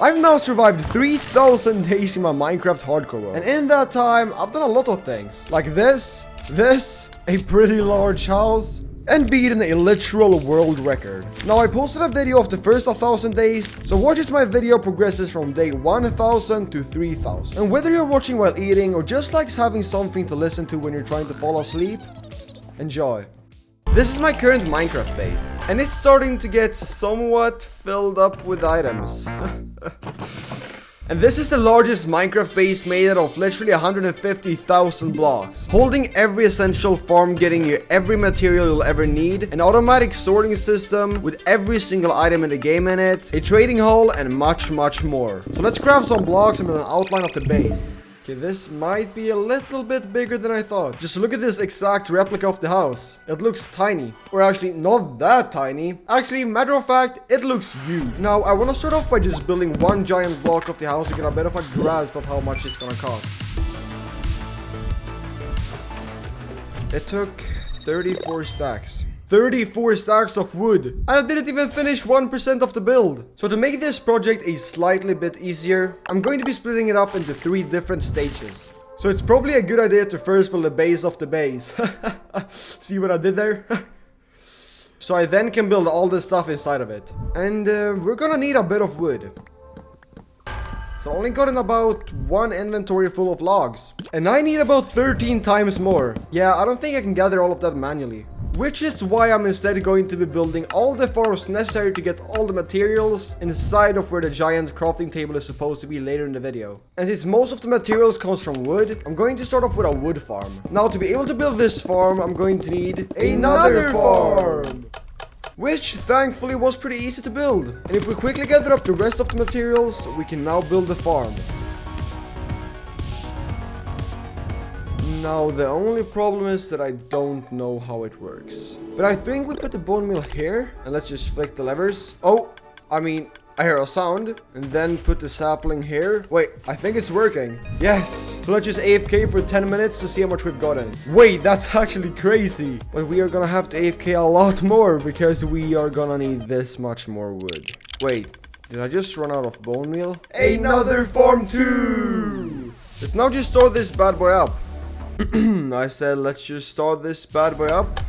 I've now survived 3,000 days in my Minecraft hardcore world. And in that time, I've done a lot of things. Like this, a pretty large house, and beaten a literal world record. Now I posted a video of the first 1,000 days, so watch as my video progresses from day 1,000 to 3,000. And whether you're watching while eating or just likes having something to listen to when you're trying to fall asleep, enjoy. This is my current Minecraft base, and it's starting to get somewhat filled up with items. And this is the largest Minecraft base made out of literally 150,000 blocks, holding every essential farm, getting you every material you'll ever need, an automatic sorting system with every single item in the game in it, a trading hall, and much more. So let's craft some blocks and build an outline of the base. Okay, this might be a little bit bigger than I thought. Just look at this exact replica of the house. It looks tiny. Or actually, not that tiny. Actually, matter of fact, it looks huge. Now, I want to start off by just building one giant block of the house to get a bit of a grasp of how much it's gonna cost. It took 34 stacks. 34 stacks of wood, and I didn't even finish 1% of the build. So to make this project a slightly bit easier, I'm going to be splitting it up into 3 different stages. So it's probably a good idea to first build the base of the base. See what I did there? So I then can build all the stuff inside of it. And we're gonna need a bit of wood. So I only got in about 1 inventory full of logs. And I need about 13 times more. Yeah, I don't think I can gather all of that manually. Which is why I'm instead going to be building all the farms necessary to get all the materials inside of where the giant crafting table is supposed to be later in the video. And since most of the materials comes from wood, I'm going to start off with a wood farm. Now to be able to build this farm, I'm going to need another farm. Which thankfully was pretty easy to build. And if we quickly gather up the rest of the materials, we can now build the farm. Now the only problem is that I don't know how it works. But I think we put the bone meal here, and let's just flick the levers. Oh, I hear a sound, and then put the sapling here. Wait, I think it's working. Yes. So let's just AFK for 10 minutes to see how much we've gotten. Wait, that's actually crazy. But we are gonna have to AFK a lot more because we are gonna need this much more wood. Wait, did I just run out of bone meal? Another farm too. Let's now just store this bad boy up. I said let's just start this bad boy up.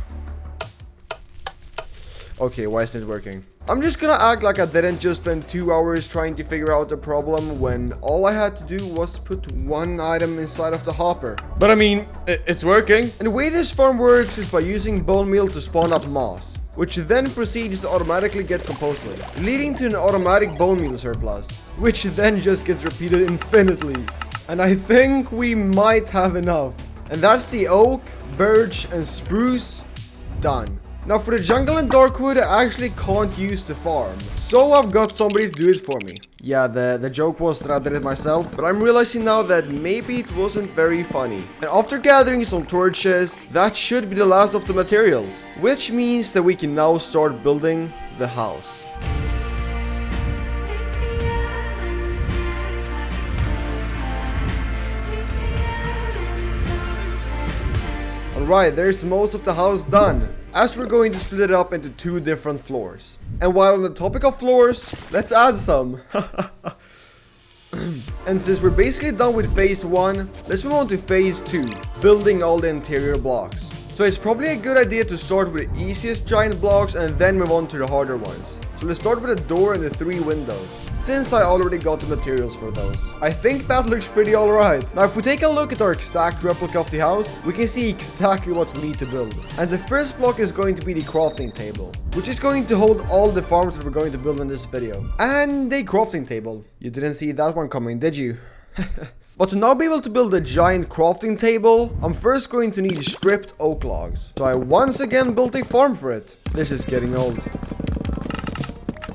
Okay, why isn't it working? I'm just gonna act like I didn't just spend 2 hours trying to figure out the problem when all I had to do was put 1 item inside of the hopper. But I mean, it's working. And the way this farm works is by using bone meal to spawn up moss, which then proceeds to automatically get composted, leading to an automatic bone meal surplus, which then just gets repeated infinitely. And I think we might have enough. And that's the oak, birch, and spruce done. Now for the jungle and darkwood, I actually can't use the farm. So I've got somebody to do it for me. Yeah, the joke was that I did it myself, but I'm realizing now that maybe it wasn't very funny. And after gathering some torches, that should be the last of the materials. Which means that we can now start building the house. Alright, there's most of the house done, as we're going to split it up into 2 different floors. And while on the topic of floors, let's add some. And since we're basically done with phase 1, let's move on to phase 2, building all the interior blocks. So it's probably a good idea to start with the easiest giant blocks and then move on to the harder ones. So let's start with a door and the 3 windows, since I already got the materials for those. I think that looks pretty alright. Now if we take a look at our exact replica of the house, we can see exactly what we need to build. And the first block is going to be the crafting table, which is going to hold all the farms that we're going to build in this video. And a crafting table. You didn't see that one coming, did you? But to now be able to build a giant crafting table, I'm first going to need stripped oak logs. So I once again built a farm for it. This is getting old.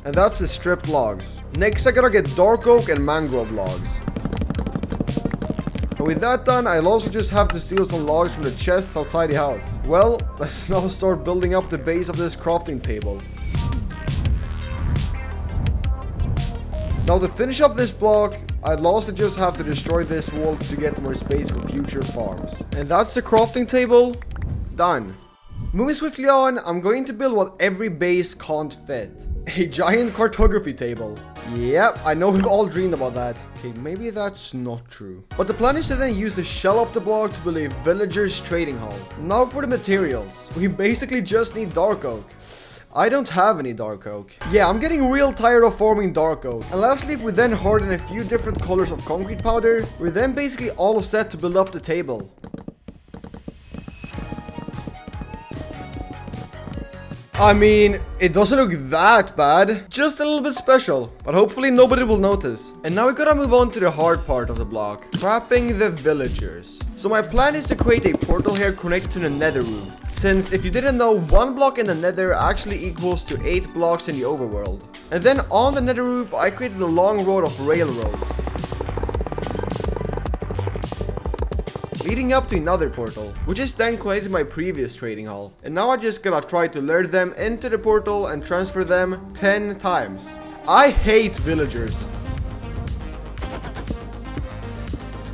And that's the stripped logs. Next I gotta get dark oak and mangrove logs. And with that done, I'll also just have to steal some logs from the chests outside the house. Well, let's now start building up the base of this crafting table. Now to finish up this block, I'd also just have to destroy this wall to get more space for future farms. And that's the crafting table done. Moving swiftly on, I'm going to build what every base can't fit. A giant cartography table. Yep, I know we've all dreamed about that. Okay, maybe that's not true. But the plan is to then use the shell of the block to build a villager's trading hall. Now for the materials. We basically just need dark oak. I don't have any dark oak. Yeah, I'm getting real tired of farming dark oak. And lastly, if we then harden a few different colors of concrete powder, we're then basically all set to build up the table. I mean, it doesn't look that bad, just a little bit special, but hopefully nobody will notice. And now we gotta move on to the hard part of the block, trapping the villagers. So my plan is to create a portal here connected to the nether roof, since if you didn't know, 1 block in the nether actually equals to 8 blocks in the overworld. And then on the nether roof, I created a long road of railroads, leading up to another portal, which is then connected to my previous trading hall. And now I just gotta try to lure them into the portal and transfer them 10 times. I hate villagers.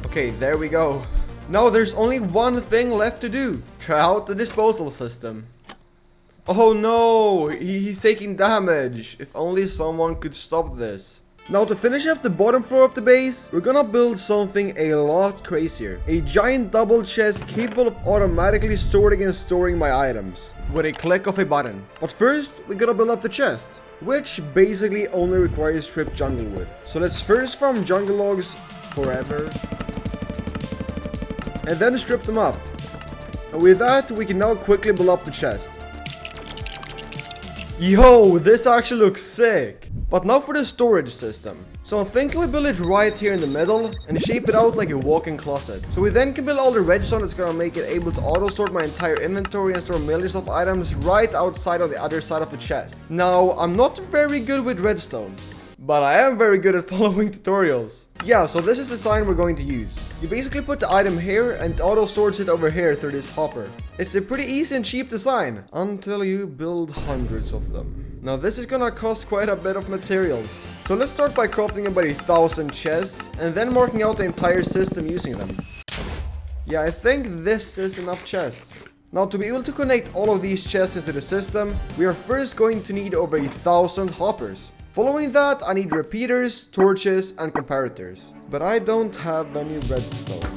Okay, there we go. Now there's only one thing left to do. Try out the disposal system. Oh no, he's taking damage. If only someone could stop this. Now to finish up the bottom floor of the base, we're gonna build something a lot crazier. A giant double chest capable of automatically sorting and storing my items with a click of a button. But first, we gotta build up the chest, which basically only requires stripped jungle wood. So let's first farm jungle logs forever, and then strip them up. And with that, we can now quickly build up the chest. Yo, this actually looks sick. But now for the storage system. So I'm thinking we build it right here in the middle and shape it out like a walk-in closet. So we then can build all the redstone that's gonna make it able to auto-sort my entire inventory and store millions of items right outside on the other side of the chest. Now, I'm not very good with redstone, but I am very good at following tutorials. Yeah, so this is the sign we're going to use. You basically put the item here and it auto sorts it over here through this hopper. It's a pretty easy and cheap design until you build hundreds of them. Now this is gonna cost quite a bit of materials. So let's start by crafting about 1,000 chests and then marking out the entire system using them. Yeah, I think this is enough chests. Now to be able to connect all of these chests into the system, we are first going to need over 1,000 hoppers. Following that, I need repeaters, torches, and comparators. But I don't have any redstone.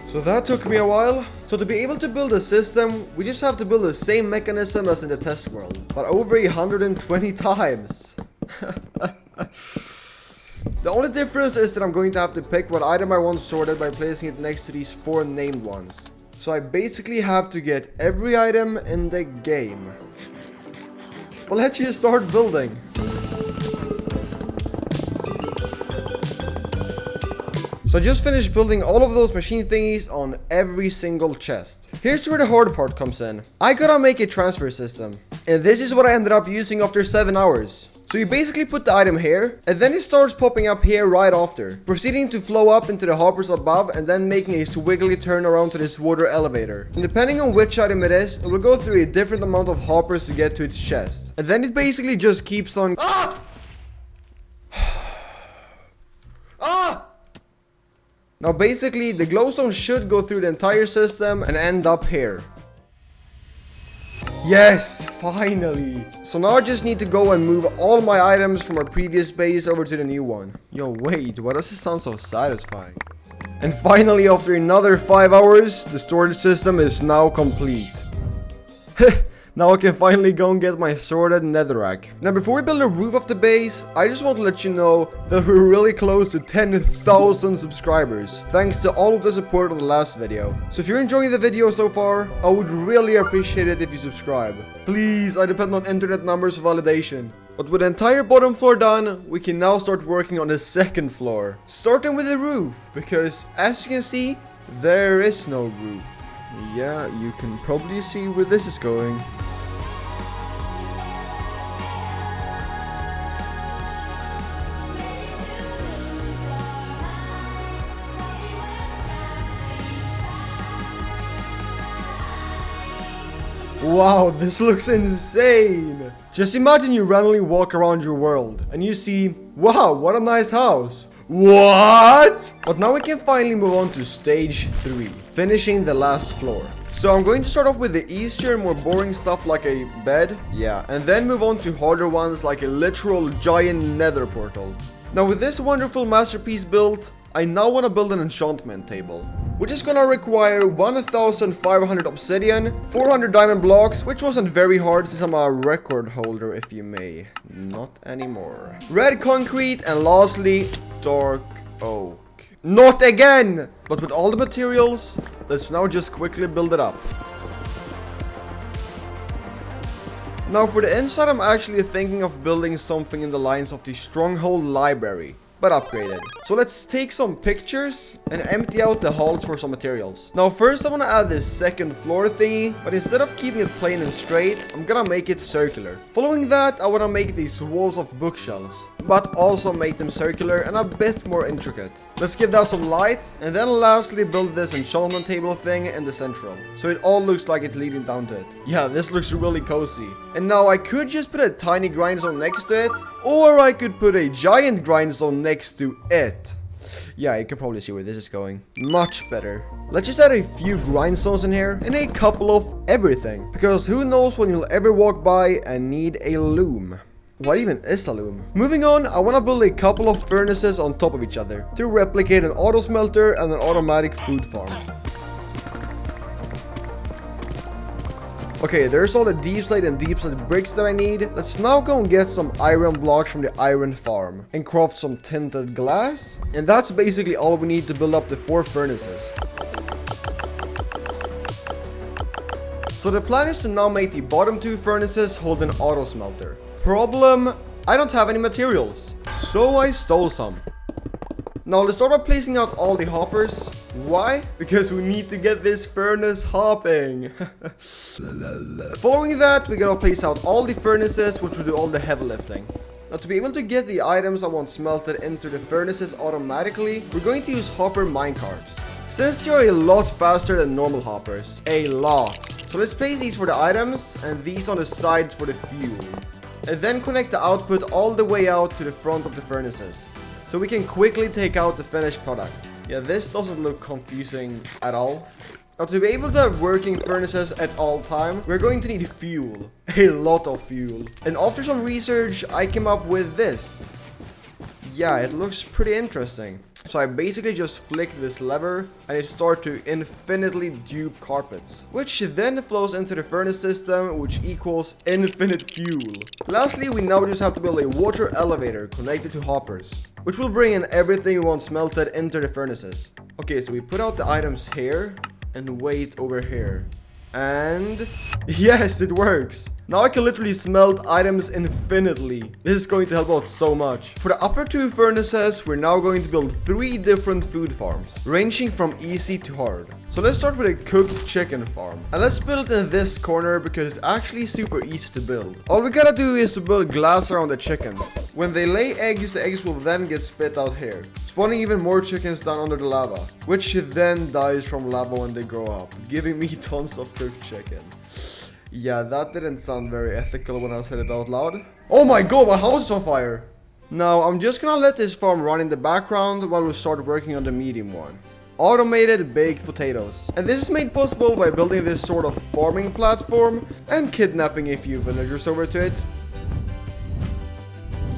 So that took me a while. So to be able to build a system, we just have to build the same mechanism as in the test world, but over 120 times. The only difference is that I'm going to have to pick what item I want sorted by placing it next to these 4 named ones. So I basically have to get every item in the game. But let's just start building. So I just finished building all of those machine thingies on every single chest. Here's where the hard part comes in. I gotta make a transfer system. And this is what I ended up using after 7 hours. So you basically put the item here, and then it starts popping up here right after, proceeding to flow up into the hoppers above and then making a swiggly turn around to this water elevator. And depending on which item it is, it will go through a different amount of hoppers to get to its chest. And then it basically just keeps on... Ah! Ah! Now basically, the glowstone should go through the entire system and end up here. Yes, finally. So now I just need to go and move all my items from our previous base over to the new one. Yo, wait, why does it sound so satisfying? And finally, after another 5 hours, the storage system is now complete. Now I can finally go and get my sorted netherrack. Now before we build the roof of the base, I just want to let you know that we're really close to 10,000 subscribers, thanks to all of the support on the last video. So if you're enjoying the video so far, I would really appreciate it if you subscribe. Please, I depend on internet numbers for validation. But with the entire bottom floor done, we can now start working on the second floor. Starting with the roof, because as you can see, there is no roof. Yeah, you can probably see where this is going. Wow, this looks insane! Just imagine you randomly walk around your world and you see, wow, what a nice house. What? But now we can finally move on to stage 3, finishing the last floor. So I'm going to start off with the easier, more boring stuff like a bed. Yeah, and then move on to harder ones like a literal giant nether portal. Now with this wonderful masterpiece built, I now want to build an enchantment table, which is gonna require 1500 obsidian, 400 diamond blocks, which wasn't very hard since I'm a record holder, if you may. Not anymore. Red concrete, and lastly, dark oak. Not again! But with all the materials, let's now just quickly build it up. Now for the inside, I'm actually thinking of building something in the lines of the Stronghold Library, but upgraded. So let's take some pictures and empty out the halls for some materials. Now first I want to add this second floor thingy, but instead of keeping it plain and straight, I'm gonna make it circular. Following that, I want to make these walls of bookshelves, but also make them circular and a bit more intricate. Let's give that some light, and then lastly build this enchantment table thing in the central, so it all looks like it's leading down to it. Yeah, this looks really cozy. And now I could just put a tiny grindstone next to it, or I could put a giant grindstone next to it. Yeah, you can probably see where this is going. Much better. Let's just add a few grindstones in here and a couple of everything, because who knows when you'll ever walk by and need a loom. What even is a loom? Moving on, I want to build a couple of furnaces on top of each other to replicate an auto smelter and an automatic food farm. Okay, there's all the deep slate and deep slate bricks that I need. Let's now go and get some iron blocks from the iron farm and craft some tinted glass. And that's basically all we need to build up the 4 furnaces. So the plan is to now make the bottom 2 furnaces hold an auto smelter. Problem, I don't have any materials, so I stole some. Now let's start by placing out all the hoppers. Why? Because we need to get this furnace hopping. Following that, we're gonna place out all the furnaces, which will do all the heavy lifting. Now to be able to get the items I want smelted into the furnaces automatically, we're going to use hopper minecarts. Since they're a lot faster than normal hoppers. A lot. So let's place these for the items, and these on the sides for the fuel. And then connect the output all the way out to the front of the furnaces, so we can quickly take out the finished product. Yeah, this doesn't look confusing at all. Now to be able to have working furnaces at all time, we're going to need fuel. A lot of fuel. And after some research, I came up with this. Yeah, it looks pretty interesting. So I basically just flick this lever and it starts to infinitely dupe carpets, which then flows into the furnace system, which equals infinite fuel. Lastly, we now just have to build a water elevator connected to hoppers, which will bring in everything we want smelted into the furnaces. Okay, so we put out the items here and wait over here. And yes, it works. Now I can literally smelt items infinitely. This is going to help out so much. For the upper 2 furnaces, we're now going to build 3 different food farms, ranging from easy to hard. So let's start with a cooked chicken farm. And let's build it in this corner because it's actually super easy to build. All we gotta do is to build glass around the chickens. When they lay eggs, the eggs will then get spit out here, spawning even more chickens down under the lava, which then dies from lava when they grow up, giving me tons of cooked chicken. Yeah, that didn't sound very ethical when I said it out loud. Oh my god, my house is on fire! Now, I'm just gonna let this farm run in the background while we start working on the medium one. Automated baked potatoes. And this is made possible by building this sort of farming platform and kidnapping a few villagers over to it.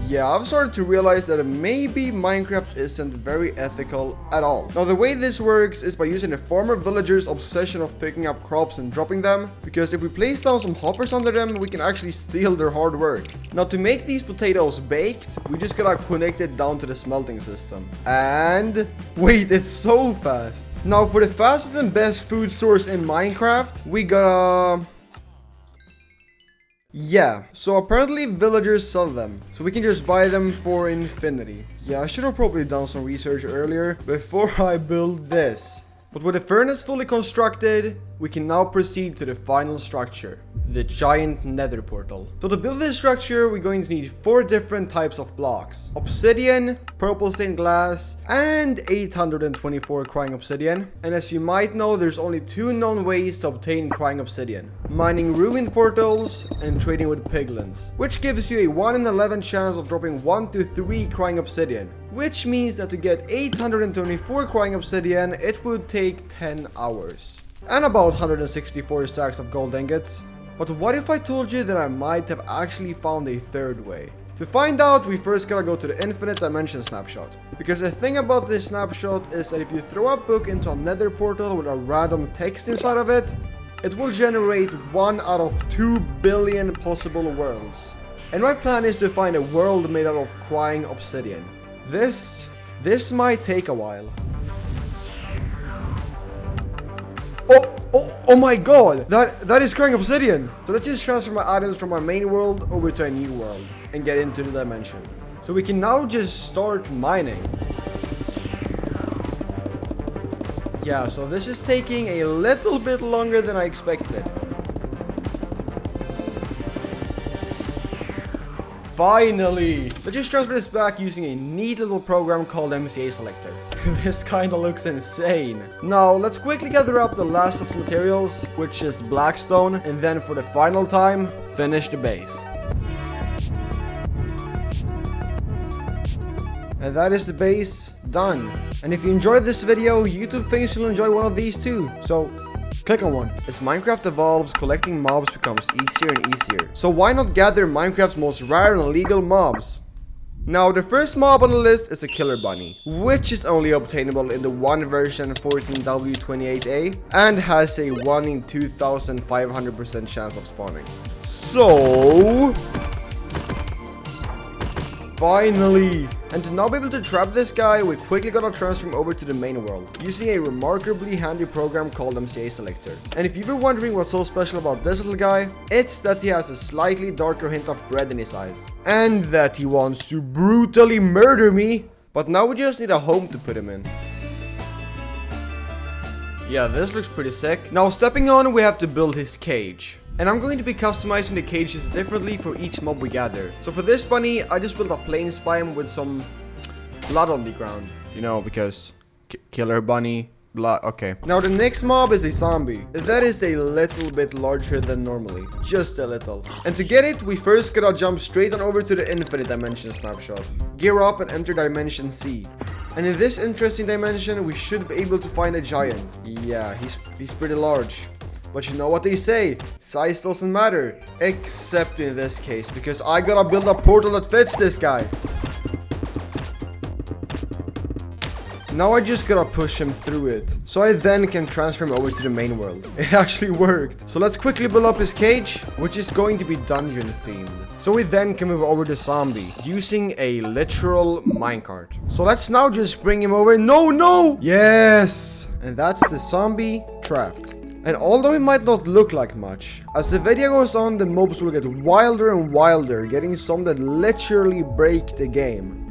Yeah, I've started to realize that maybe Minecraft isn't very ethical at all. Now, the way this works is by using the farmer villagers' obsession of picking up crops and dropping them, because if we place down some hoppers under them, we can actually steal their hard work. Now, to make these potatoes baked, we just gotta connect it down to the smelting system. And wait, it's so fast. Now, for the fastest and best food source in Minecraft, we gotta... Yeah, so apparently villagers sell them, so we can just buy them for infinity. Yeah, I should have probably done some research earlier before I build this. But with the furnace fully constructed, we can now proceed to the final structure, the giant nether portal. So to build this structure, we're going to need 4 different types of blocks: obsidian, purple stained glass, and 824 crying obsidian. And as you might know, there's only 2 known ways to obtain crying obsidian: mining ruined portals and trading with piglins, which gives you a 1 in 11 chance of dropping 1 to 3 crying obsidian, which means that to get 824 crying obsidian, it would take 10 hours. and about 164 stacks of gold ingots. But what if I told you that I might have actually found a third way? To find out, we first gotta go to the infinite dimension snapshot. Because the thing about this snapshot is that if you throw a book into a nether portal with a random text inside of it, it will generate 1 out of 2 billion possible worlds. And my plan is to find a world made out of crying obsidian. This might take a while. Oh my god! That is crying obsidian! So let's just transfer my items from my main world over to a new world and get into the dimension. So we can now just start mining. Yeah, so this is taking a little bit longer than I expected. Finally! Let's just transfer this back using a neat little program called MCA Selector. This kinda looks insane. Now, let's quickly gather up the last of the materials, which is blackstone, and then for the final time, finish the base. And that is the base done. And if you enjoyed this video, YouTube thinks you'll enjoy one of these too. So click on one. As Minecraft evolves, collecting mobs becomes easier and easier. So why not gather Minecraft's most rare and illegal mobs? Now, the first mob on the list is a killer bunny, which is only obtainable in the 1 version 14W28A and has a 1 in 2,500% chance of spawning. So finally! And to now be able to trap this guy, we quickly gotta transfer him over to the main world, using a remarkably handy program called MCA Selector. And if you were wondering what's so special about this little guy, it's that he has a slightly darker hint of red in his eyes. And that he wants to brutally murder me! But now we just need a home to put him in. Yeah, this looks pretty sick. Now stepping on, we have to build his cage. And I'm going to be customizing the cages differently for each mob we gather. So for this bunny, I just built a plain spine with some blood on the ground. You know, because killer bunny, blood, okay. Now the next mob is a zombie. That is a little bit larger than normally. Just a little. And to get it, we first gotta jump straight on over to the infinite dimension snapshot. Gear up and enter dimension C. And in this interesting dimension, we should be able to find a giant. Yeah, he's pretty large. But you know what they say, size doesn't matter. Except in this case, because I gotta build a portal that fits this guy. Now I just gotta push him through it, so I then can transfer him over to the main world. It actually worked. So let's quickly build up his cage, which is going to be dungeon themed. So we then can move over the zombie, using a literal minecart. So let's now just bring him over. No! Yes! And that's the zombie trapped. And although it might not look like much, as the video goes on, the mobs will get wilder and wilder, getting some that literally break the game.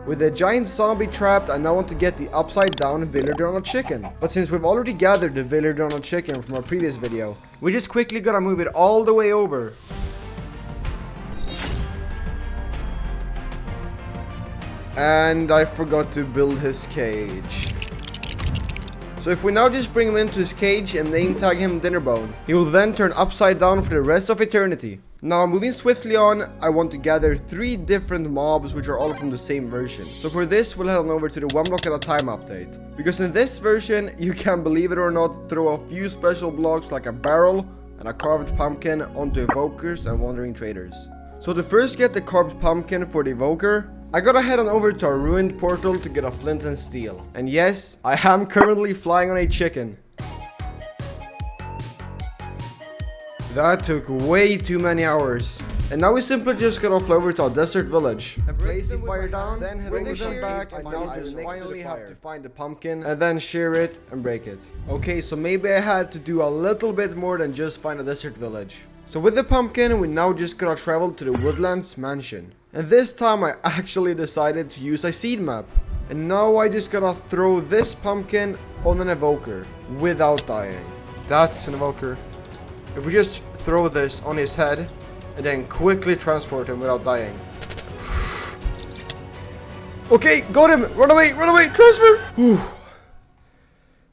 With the giant zombie trapped, I now want to get the upside down villager on a chicken. But since we've already gathered the villager on a chicken from our previous video, we just quickly gotta move it all the way over. And I forgot to build his cage. So if we now just bring him into his cage and name tag him Dinnerbone, he will then turn upside down for the rest of eternity. Now moving swiftly on, I want to gather 3 different mobs which are all from the same version. So for this, we'll head on over to the 1 block at a time update. Because in this version, you can, believe it or not, throw a few special blocks like a barrel and a carved pumpkin onto evokers and wandering traders. So to first get the carved pumpkin for the evoker, I gotta head on over to a ruined portal to get a flint and steel. And yes, I am currently flying on a chicken. That took way too many hours. And now we simply just gotta fly over to a desert village. And place the fire down, then head over them back, and now I finally have to find the pumpkin, and then shear it and break it. Okay, so maybe I had to do a little bit more than just find a desert village. So with the pumpkin, we now just gotta travel to the Woodlands mansion. And this time I actually decided to use a seed map. And now I just gotta throw this pumpkin on an evoker without dying. That's an evoker. If we just throw this on his head and then quickly transport him without dying. Okay, got him! Run away, transfer! Whew.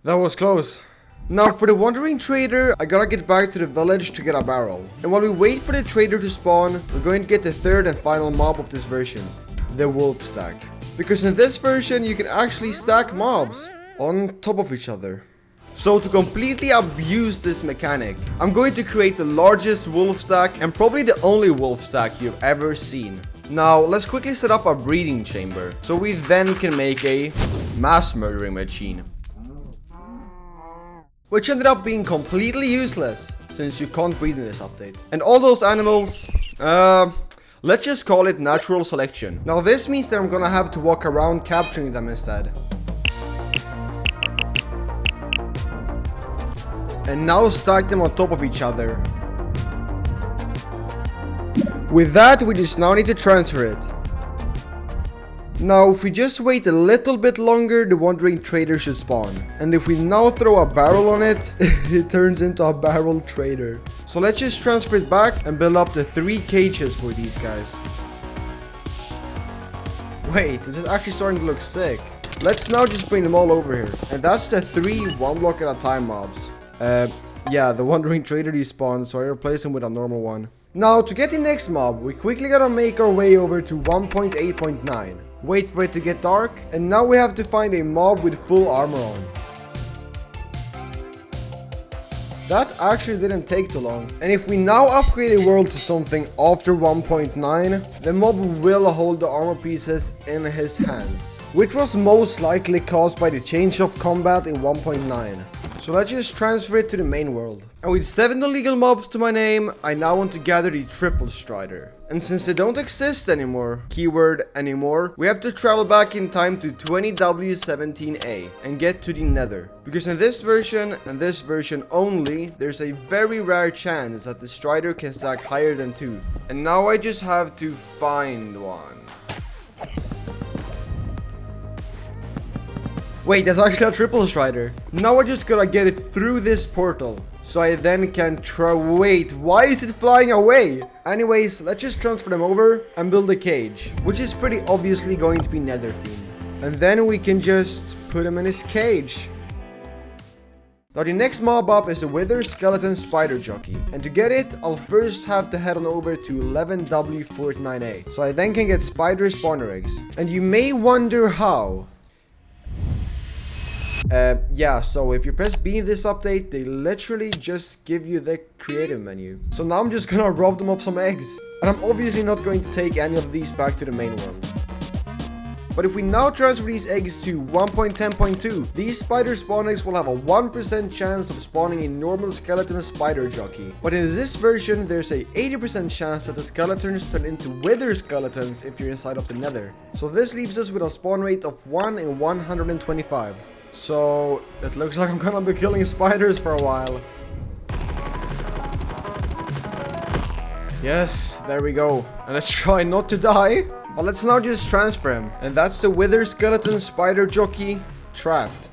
That was close. Now for the wandering trader, I gotta get back to the village to get a barrel. And while we wait for the trader to spawn, we're going to get the 3rd and final mob of this version, the wolf stack. Because in this version, you can actually stack mobs on top of each other. So to completely abuse this mechanic, I'm going to create the largest wolf stack and probably the only wolf stack you've ever seen. Now let's quickly set up a breeding chamber so we then can make a mass murdering machine. Which ended up being completely useless since you can't breed in this update. And all those animals, let's just call it natural selection. Now this means that I'm gonna have to walk around capturing them instead. And now stack them on top of each other. With that, we just now need to transfer it. Now, if we just wait a little bit longer, the wandering trader should spawn. And if we now throw a barrel on it, it turns into a barrel trader. So let's just transfer it back and build up the 3 cages for these guys. Wait, this is actually starting to look sick. Let's now just bring them all over here. And that's the 3 one block at a time mobs. Yeah, the wandering trader despawned, so I replaced him with a normal one. Now, to get the next mob, we quickly gotta make our way over to 1.8.9. Wait for it to get dark, and now we have to find a mob with full armor on. That actually didn't take too long. And if we now upgrade a world to something after 1.9, the mob will hold the armor pieces in his hands. Which was most likely caused by the change of combat in 1.9. So let's just transfer it to the main world. And with 7 illegal mobs to my name, I now want to gather the triple strider. And since they don't exist anymore, keyword anymore, we have to travel back in time to 20W17A and get to the nether. Because in this version, and this version only, there's a very rare chance that the strider can stack higher than 2. And now I just have to find one. Wait, that's actually a triple strider. Now I just gotta get it through this portal. So I then can wait, why is it flying away? Anyways, let's just transfer them over and build a cage. Which is pretty obviously going to be nether themed. And then we can just put him in his cage. Now the next mob up is a wither skeleton spider jockey. And to get it, I'll first have to head on over to 11W49A. So I then can get spider spawner eggs. And you may wonder how. Yeah, so if you press B in this update, they literally just give you the creative menu. So now I'm just gonna rob them of some eggs. And I'm obviously not going to take any of these back to the main world. But if we now transfer these eggs to 1.10.2, these spider spawn eggs will have a 1% chance of spawning a normal skeleton spider jockey. But in this version, there's a 80% chance that the skeletons turn into wither skeletons if you're inside of the nether. So this leaves us with a spawn rate of 1 in 125. So it looks like I'm gonna be killing spiders for a while. Yes, there we go. And let's try not to die. But let's now just transfer him. And that's the wither skeleton spider jockey trapped.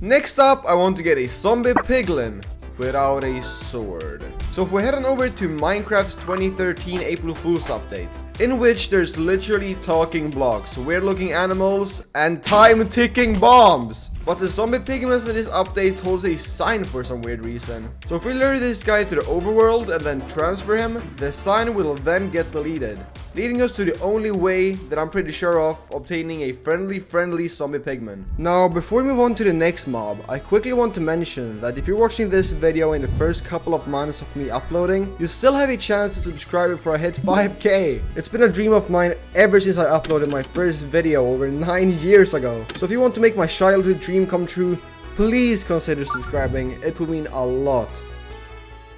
Next up, I want to get a zombie piglin without a sword. So if we head on over to Minecraft's 2013 April Fool's update, in which there's literally talking blocks, weird looking animals, and time ticking bombs. But the zombie pigment in this update holds a sign for some weird reason. So if we lure this guy to the overworld and then transfer him, the sign will then get deleted. Leading us to the only way that I'm pretty sure of obtaining a friendly zombie pigman. Now, before we move on to the next mob, I quickly want to mention that if you're watching this video in the first couple of months of me uploading, you still have a chance to subscribe before I hit 5k. It's been a dream of mine ever since I uploaded my first video over 9 years ago. So if you want to make my childhood dream come true, please consider subscribing, it will mean a lot.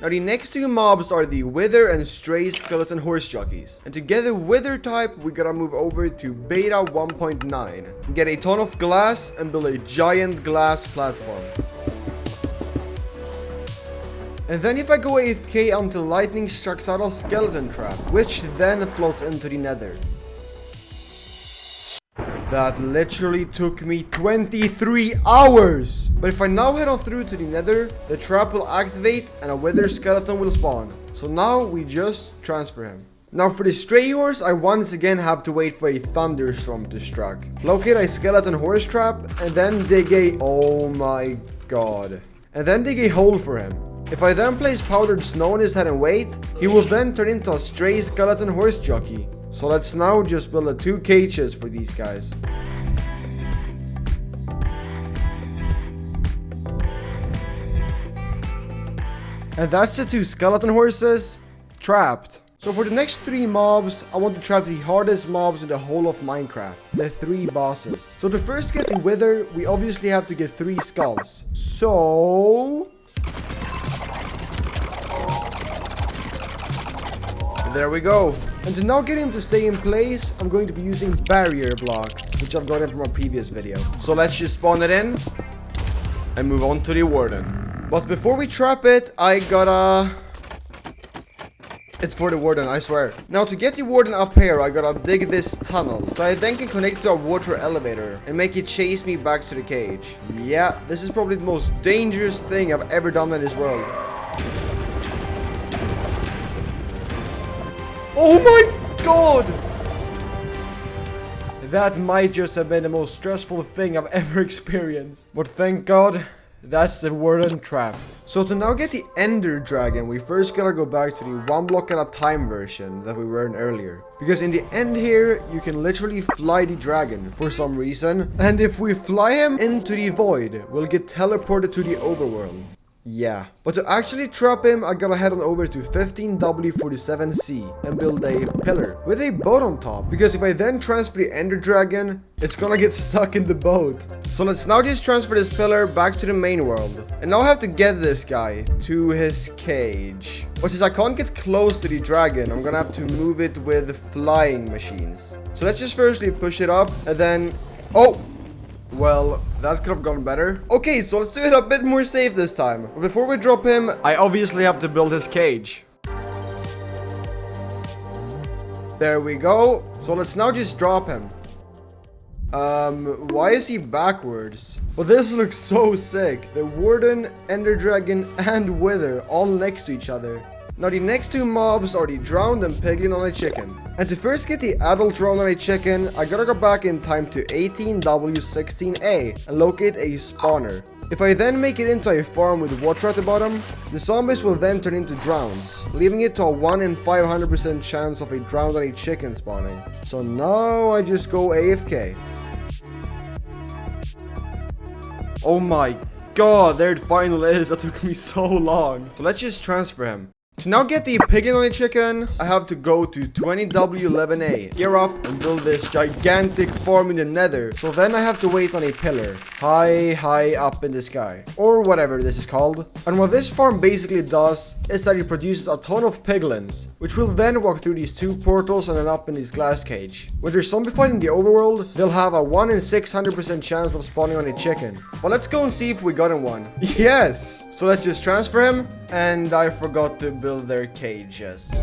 Now the next 2 mobs are the Wither and Stray Skeleton Horse Jockeys. And to get the Wither type, we gotta move over to Beta 1.9. Get a ton of glass and build a giant glass platform. And then if I go AFK until lightning strikes out a skeleton trap, which then floats into the nether. That literally took me 23 hours! But if I now head on through to the nether, the trap will activate and a wither skeleton will spawn. So now we just transfer him. Now for the stray horse, I once again have to wait for a thunderstorm to strike. Locate a skeleton horse trap and then dig a... oh my god. And then dig a hole for him. If I then place powdered snow on his head and wait, he will then turn into a stray skeleton horse jockey. So let's now just build 2 cages for these guys. And that's the 2 skeleton horses trapped. So for the next 3 mobs, I want to trap the hardest mobs in the whole of Minecraft. The 3 bosses. So to first get the wither, we obviously have to get 3 skulls. So... there we go. And to now get him to stay in place, I'm going to be using barrier blocks, which I've gotten from a previous video. So let's just spawn it in and move on to the warden. But before we trap it, I gotta... it's for the warden, I swear. Now to get the warden up here, I gotta dig this tunnel. So I then can connect it to a water elevator and make it chase me back to the cage. Yeah, this is probably the most dangerous thing I've ever done in this world. Oh my god! That might just have been the most stressful thing I've ever experienced. But thank god, that's the warden trapped. So to now get the ender dragon, we first gotta go back to the 1 block at a time version that we were in earlier. Because in the end here, you can literally fly the dragon for some reason. And if we fly him into the void, we'll get teleported to the overworld. Yeah, but to actually trap him, I gotta head on over to 15W47C and build a pillar with a boat on top. Because if I then transfer the ender dragon, it's gonna get stuck in the boat. So let's now just transfer this pillar back to the main world. And now I have to get this guy to his cage. But since I can't get close to the dragon, I'm gonna have to move it with flying machines. So let's just firstly push it up and then... oh! Well, that could have gone better. Okay, so let's do it a bit more safe this time. But before we drop him, I obviously have to build his cage. There we go. So let's now just drop him. Why is he backwards? But this looks so sick. The warden, ender dragon, and wither all next to each other. Now the next 2 mobs are the drowned and piglin on a chicken. And to first get the adult drowned on a chicken, I gotta go back in time to 18W16A and locate a spawner. If I then make it into a farm with water at the bottom, the zombies will then turn into drowns, leaving it to a 1 in 500% chance of a drowned on a chicken spawning. So now I just go AFK. Oh my god, there it finally is. That took me so long. So let's just transfer him. To now get the piglin on a chicken, I have to go to 20W11A, gear up and build this gigantic farm in the nether. So then I have to wait on a pillar, high up in the sky, or whatever this is called. And what this farm basically does is that it produces a ton of piglins, which will then walk through these 2 portals and then up in this glass cage. When they're zombified in the overworld, they'll have a 1 in 600% chance of spawning on a chicken. But let's go and see if we got in one. Yes! So let's just transfer him, and I forgot to build their cages.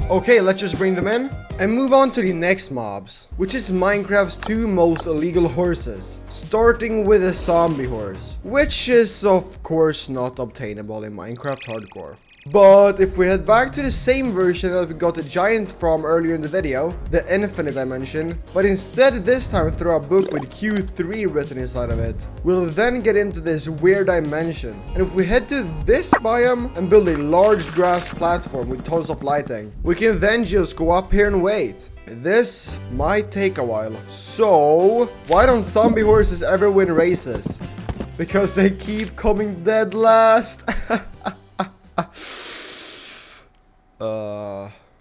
Okay, let's just bring them in and move on to the next mobs, which is Minecraft's 2 most illegal horses, starting with a zombie horse, which is of course not obtainable in Minecraft Hardcore. But if we head back to the same version that we got the giant from earlier in the video, the infinite dimension, but instead this time throw a book with Q3 written inside of it, we'll then get into this weird dimension. And if we head to this biome and build a large grass platform with tons of lighting, we can then just go up here and wait. This might take a while. So, why don't zombie horses ever win races? Because they keep coming dead last.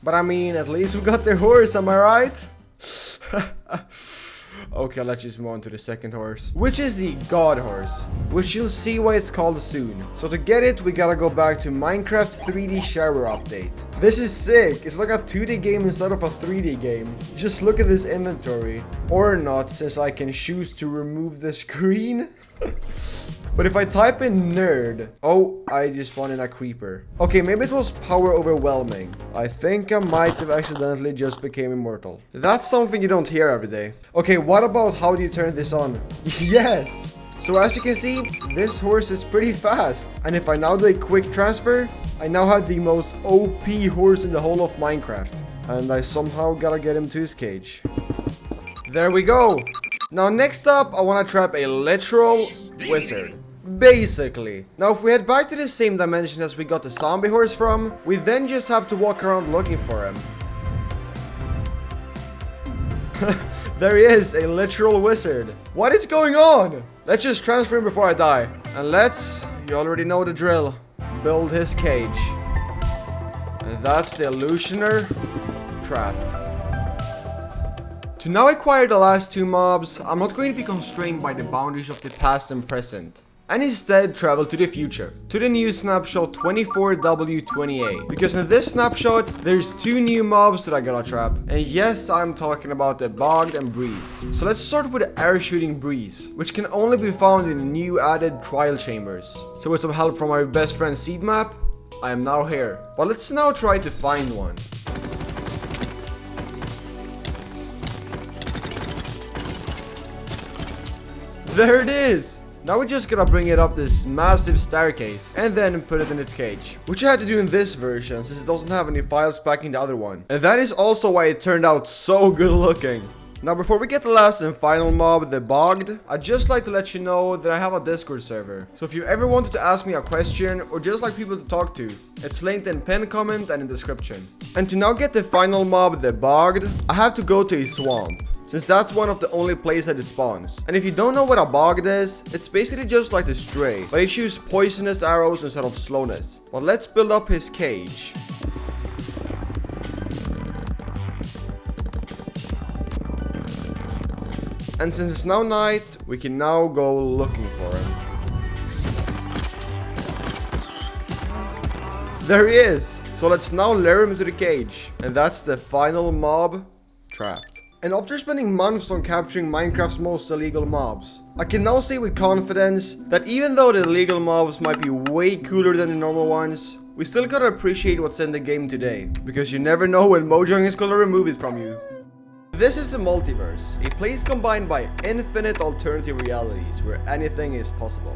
But I mean, at least we got the horse, am I right? Okay, let's just move on to the second horse, which is the god horse, which you'll see why it's called soon. So to get it, we gotta go back to Minecraft 3D shower update. This is sick. It's like a 2D game instead of a 3D game. Just look at this inventory. Or not, since I can choose to remove the screen. But if I type in nerd, oh, I just spawned in a creeper. Okay, maybe it was power overwhelming. I think I might have accidentally just became immortal. That's something you don't hear every day. Okay, what about how do you turn this on? Yes! So as you can see, this horse is pretty fast. And if I now do a quick transfer, I now have the most OP horse in the whole of Minecraft. And I somehow gotta get him to his cage. There we go! Now next up, I wanna trap a literal wizard. Basically. Now if we head back to the same dimension as we got the zombie horse from, we then just have to walk around looking for him. There he is, a literal wizard. What is going on? Let's just transfer him before I die. And let's You already know the drill. Build his cage. And that's the illusioner trapped. To now acquire the last two mobs, I'm not going to be constrained by the boundaries of the past and present, and instead travel to the future, to the new snapshot 24W28, because in this snapshot, there's two new mobs that I gotta trap, and yes, I'm talking about the Bogged and Breeze. So let's start with the air shooting Breeze, which can only be found in the new added trial chambers. So with some help from my best friend Seed Map, I am now here, but let's now try to find one. There it is! Now we just gotta bring it up this massive staircase and then put it in its cage. Which I had to do in this version since it doesn't have any files back in the other one. And that is also why it turned out so good looking. Now before we get the last and final mob, the Bogged, I'd just like to let you know that I have a Discord server. So if you ever wanted to ask me a question or just like people to talk to, it's linked in pinned comment and in description. And to now get the final mob, the Bogged, I have to go to a swamp, since that's one of the only places that it spawns. And if you don't know what a Bogged is, it's basically just like the Stray, but he shoots poisonous arrows instead of slowness. But let's build up his cage. And since it's now night, we can now go looking for him. There he is! So let's now lure him to the cage. And that's the final mob, trapped. And after spending months on capturing Minecraft's most illegal mobs, I can now say with confidence that even though the illegal mobs might be way cooler than the normal ones, we still gotta appreciate what's in the game today, because you never know when Mojang is gonna remove it from you. This is the multiverse, a place combined by infinite alternative realities where anything is possible.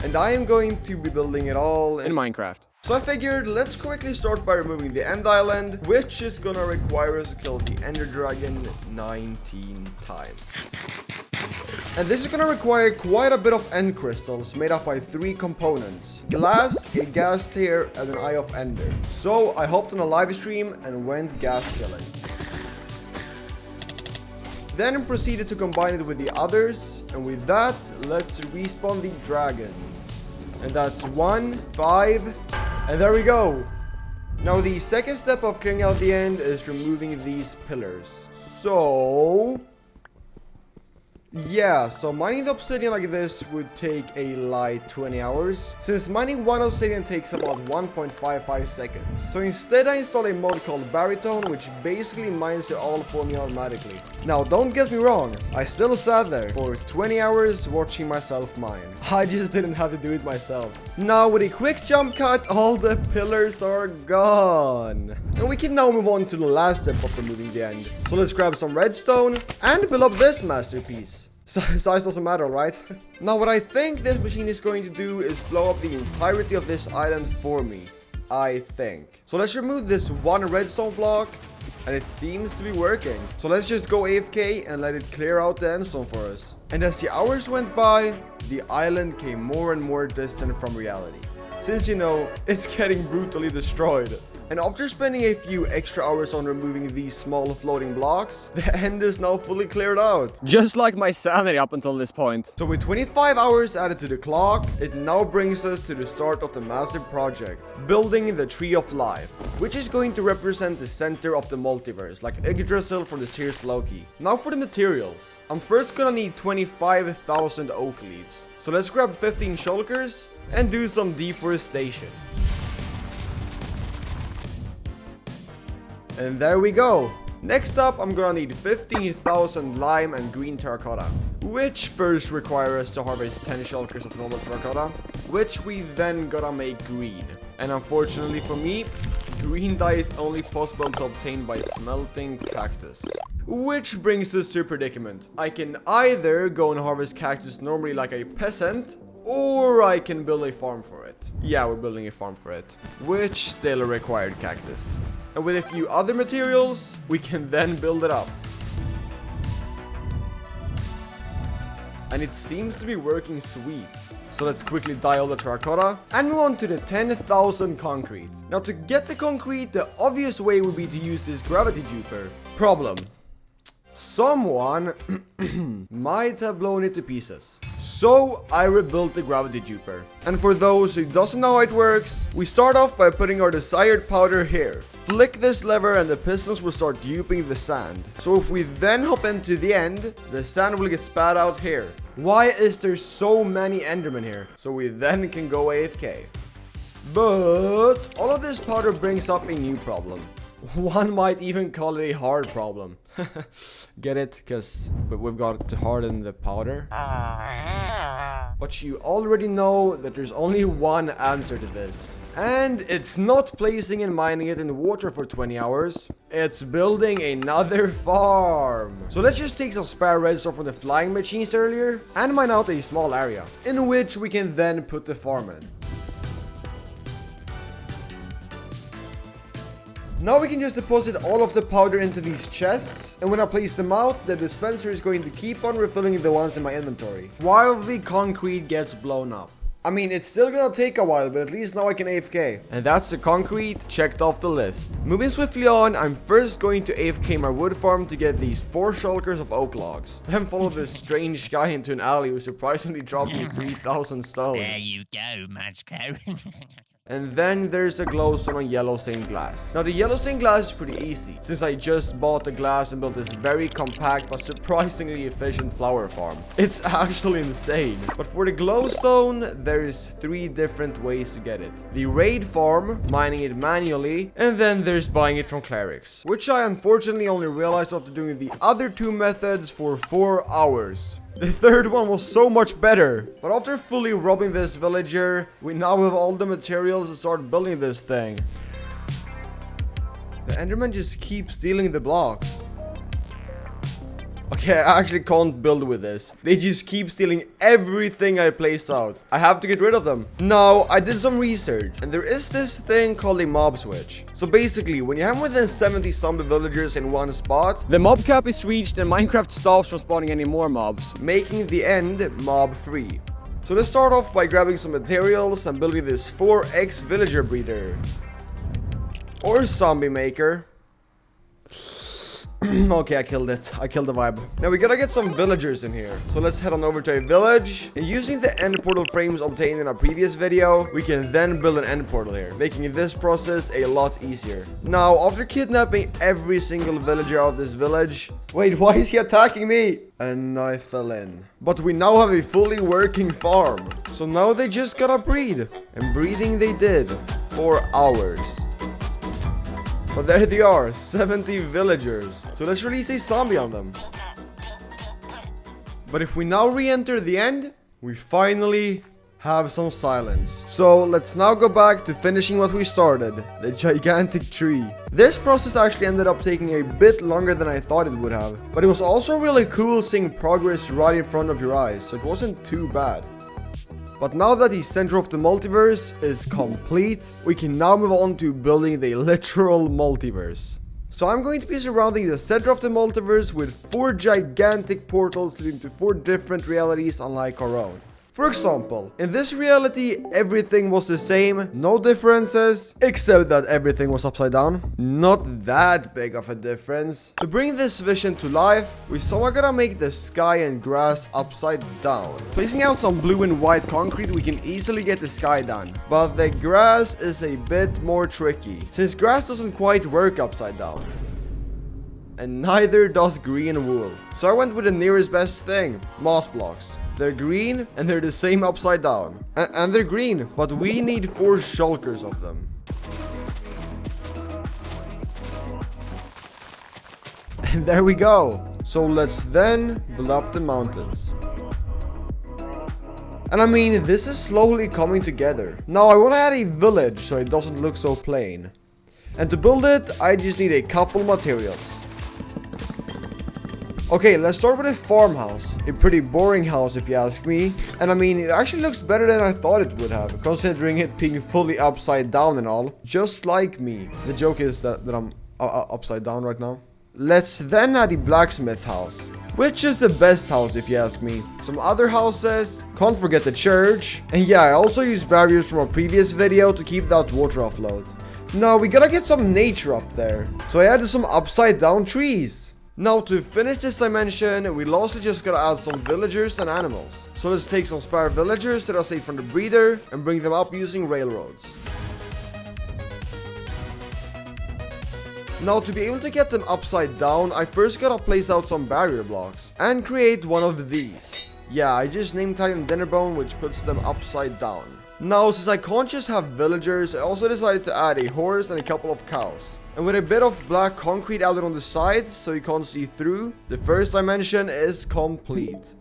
And I am going to be building it all in Minecraft. So I figured, let's quickly start by removing the End Island, which is gonna require us to kill the Ender Dragon 19 times. And this is gonna require quite a bit of End Crystals made up by 3 components: glass, a gas tear, and an Eye of Ender. So I hopped on a live stream and went gas killing. Then proceeded to combine it with the others, and with that, let's respawn the dragons. And that's 1, 5, and there we go. Now the second step of clearing out the end is removing these pillars. So yeah, so mining the obsidian like this would take a light 20 hours, since mining one obsidian takes about 1.55 seconds. So instead I installed a mod called Baritone, which basically mines it all for me automatically. Now don't get me wrong, I still sat there for 20 hours watching myself mine. I just didn't have to do it myself. Now with a quick jump cut, all the pillars are gone. And we can now move on to the last step of removing the end. So let's grab some redstone and build up this masterpiece. Size doesn't matter, right? Now what I think this machine is going to do is blow up the entirety of this island for me. I think. So let's remove this one redstone block, and it seems to be working. So let's just go AFK and let it clear out the endstone for us. And as the hours went by, the island came more and more distant from reality, since you know, it's getting brutally destroyed. And after spending a few extra hours on removing these small floating blocks, the end is now fully cleared out. Just like my sanity up until this point. So with 25 hours added to the clock, it now brings us to the start of the massive project, building the Tree of Life, which is going to represent the center of the multiverse, like Yggdrasil for the series Loki. Now for the materials. I'm first gonna need 25,000 oak leaves. So let's grab 15 shulkers and do some deforestation. And there we go. Next up, I'm gonna need 15,000 lime and green terracotta, which first require us to harvest 10 shulkers of normal terracotta, which we then gotta make green. And unfortunately for me, green dye is only possible to obtain by smelting cactus. Which brings us to a predicament. I can either go and harvest cactus normally like a peasant, or I can build a farm for it. Yeah, we're building a farm for it, which still required cactus. And with a few other materials, we can then build it up. And it seems to be working sweet. So let's quickly dye all the terracotta and move on to the 10,000 concrete. Now to get the concrete, the obvious way would be to use this gravity duper. Problem: someone might have blown it to pieces. So I rebuilt the gravity duper. And for those who doesn't know how it works, we start off by putting our desired powder here. Flick this lever and the pistons will start duping the sand. So if we then hop into the end, the sand will get spat out here. Why is there so many endermen here? So we then can go AFK. But all of this powder brings up a new problem. One might even call it a hard problem. Get it? Because we've got to harden the powder. But you already know that there's only one answer to this. And it's not placing and mining it in water for 20 hours. It's building another farm. So let's just take some spare redstone from the flying machines earlier and mine out a small area in which we can then put the farm in. Now we can just deposit all of the powder into these chests, and when I place them out, the dispenser is going to keep on refilling the ones in my inventory, while the concrete gets blown up. I mean, it's still gonna take a while, but at least now I can AFK. And that's the concrete checked off the list. Moving swiftly on, I'm first going to AFK my wood farm to get these 4 shulkers of oak logs. Then follow this strange guy into an alley who surprisingly dropped me 3,000 stone. There you go, Majgo. And then there's a glowstone on yellow stained glass. Now the yellow stained glass is pretty easy, since I just bought the glass and built this very compact but surprisingly efficient flower farm. It's actually insane. But for the glowstone, there's 3 different ways to get it. The raid farm, mining it manually, and then there's buying it from clerics, which I unfortunately only realized after doing the other 2 methods for 4 hours. The third one was so much better. But after fully robbing this villager, we now have all the materials to start building this thing. The endermen just keep stealing the blocks. Okay, I actually can't build with this. They just keep stealing everything I place out. I have to get rid of them. Now, I did some research, and there is this thing called a mob switch. So basically, when you have more than 70 zombie villagers in one spot, the mob cap is reached and Minecraft stops from spawning any more mobs, making the end mob free. So let's start off by grabbing some materials and building this 4x villager breeder. Or zombie maker. Okay, I killed it. I killed the vibe. Now we gotta get some villagers in here. So let's head on over to a village. And using the end portal frames obtained in our previous video, we can then build an end portal here, making this process a lot easier. Now, after kidnapping every single villager out of this village... Wait, why is he attacking me? And I fell in. But we now have a fully working farm. So now they just gotta breed. And breeding they did. For hours. But there they are, 70 villagers. So let's release a zombie on them. But if we now re-enter the end, we finally have some silence. So let's now go back to finishing what we started, the gigantic tree. This process actually ended up taking a bit longer than I thought it would have. But it was also really cool seeing progress right in front of your eyes, so it wasn't too bad. But now that the center of the multiverse is complete, we can now move on to building the literal multiverse. So I'm going to be surrounding the center of the multiverse with 4 gigantic portals leading to 4 different realities unlike our own. For example, in this reality, everything was the same, no differences, except that everything was upside down. Not that big of a difference. To bring this vision to life, we somehow gotta make the sky and grass upside down. Placing out some blue and white concrete, we can easily get the sky done. But the grass is a bit more tricky, since grass doesn't quite work upside down. And neither does green wool. So I went with the nearest best thing, moss blocks. They're green and they're the same upside down. And they're green, but we need 4 shulkers of them. And there we go. So let's then build up the mountains. And I mean, this is slowly coming together. Now I want to add a village so it doesn't look so plain. And to build it, I just need a couple materials. Okay, let's start with a farmhouse. A pretty boring house if you ask me. And I mean, it actually looks better than I thought it would have, considering it being fully upside down and all. Just like me. The joke is that I'm upside down right now. Let's then add the blacksmith house, which is the best house if you ask me. Some other houses, can't forget the church. And yeah, I also used barriers from our previous video to keep that water offload. Now we gotta get some nature up there. So I added some upside down trees. Now to finish this dimension, we lastly just gotta add some villagers and animals. So let's take some spare villagers that are saved from the breeder and bring them up using railroads. Now to be able to get them upside down, I first gotta place out some barrier blocks and create one of these. Yeah, I just named Titan Dinnerbone, which puts them upside down. Now, since I can't just have villagers, I also decided to add a horse and a couple of cows. And with a bit of black concrete added on the sides so you can't see through, the first dimension is complete.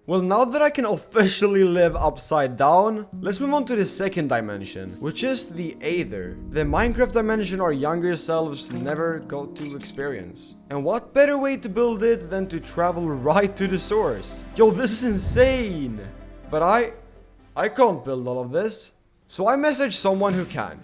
Well, now that I can officially live upside down, let's move on to the second dimension, which is the Aether, the Minecraft dimension our younger selves never got to experience. And what better way to build it than to travel right to the source? Yo, this is insane! But I can't build all of this, so I messaged someone who can.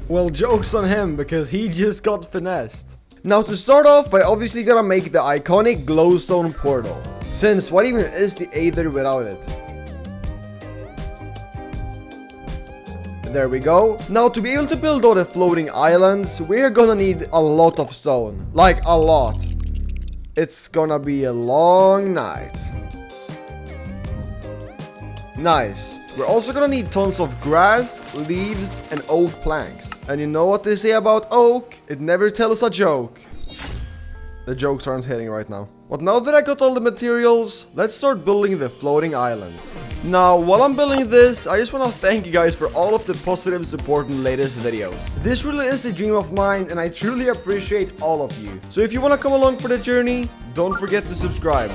Well, joke's on him, because he just got finessed. Now to start off, I obviously gotta make the iconic glowstone portal, since what even is the Aether without it? There we go. Now to be able to build all the floating islands, we're gonna need a lot of stone, like a lot. It's gonna be a long night. Nice. We're also gonna need tons of grass, leaves, and oak planks. And you know what they say about oak? It never tells a joke. The jokes aren't hitting right now. But now that I got all the materials, let's start building the floating islands. Now, while I'm building this, I just want to thank you guys for all of the positive support in the latest videos. This really is a dream of mine, and I truly appreciate all of you. So if you want to come along for the journey, don't forget to subscribe.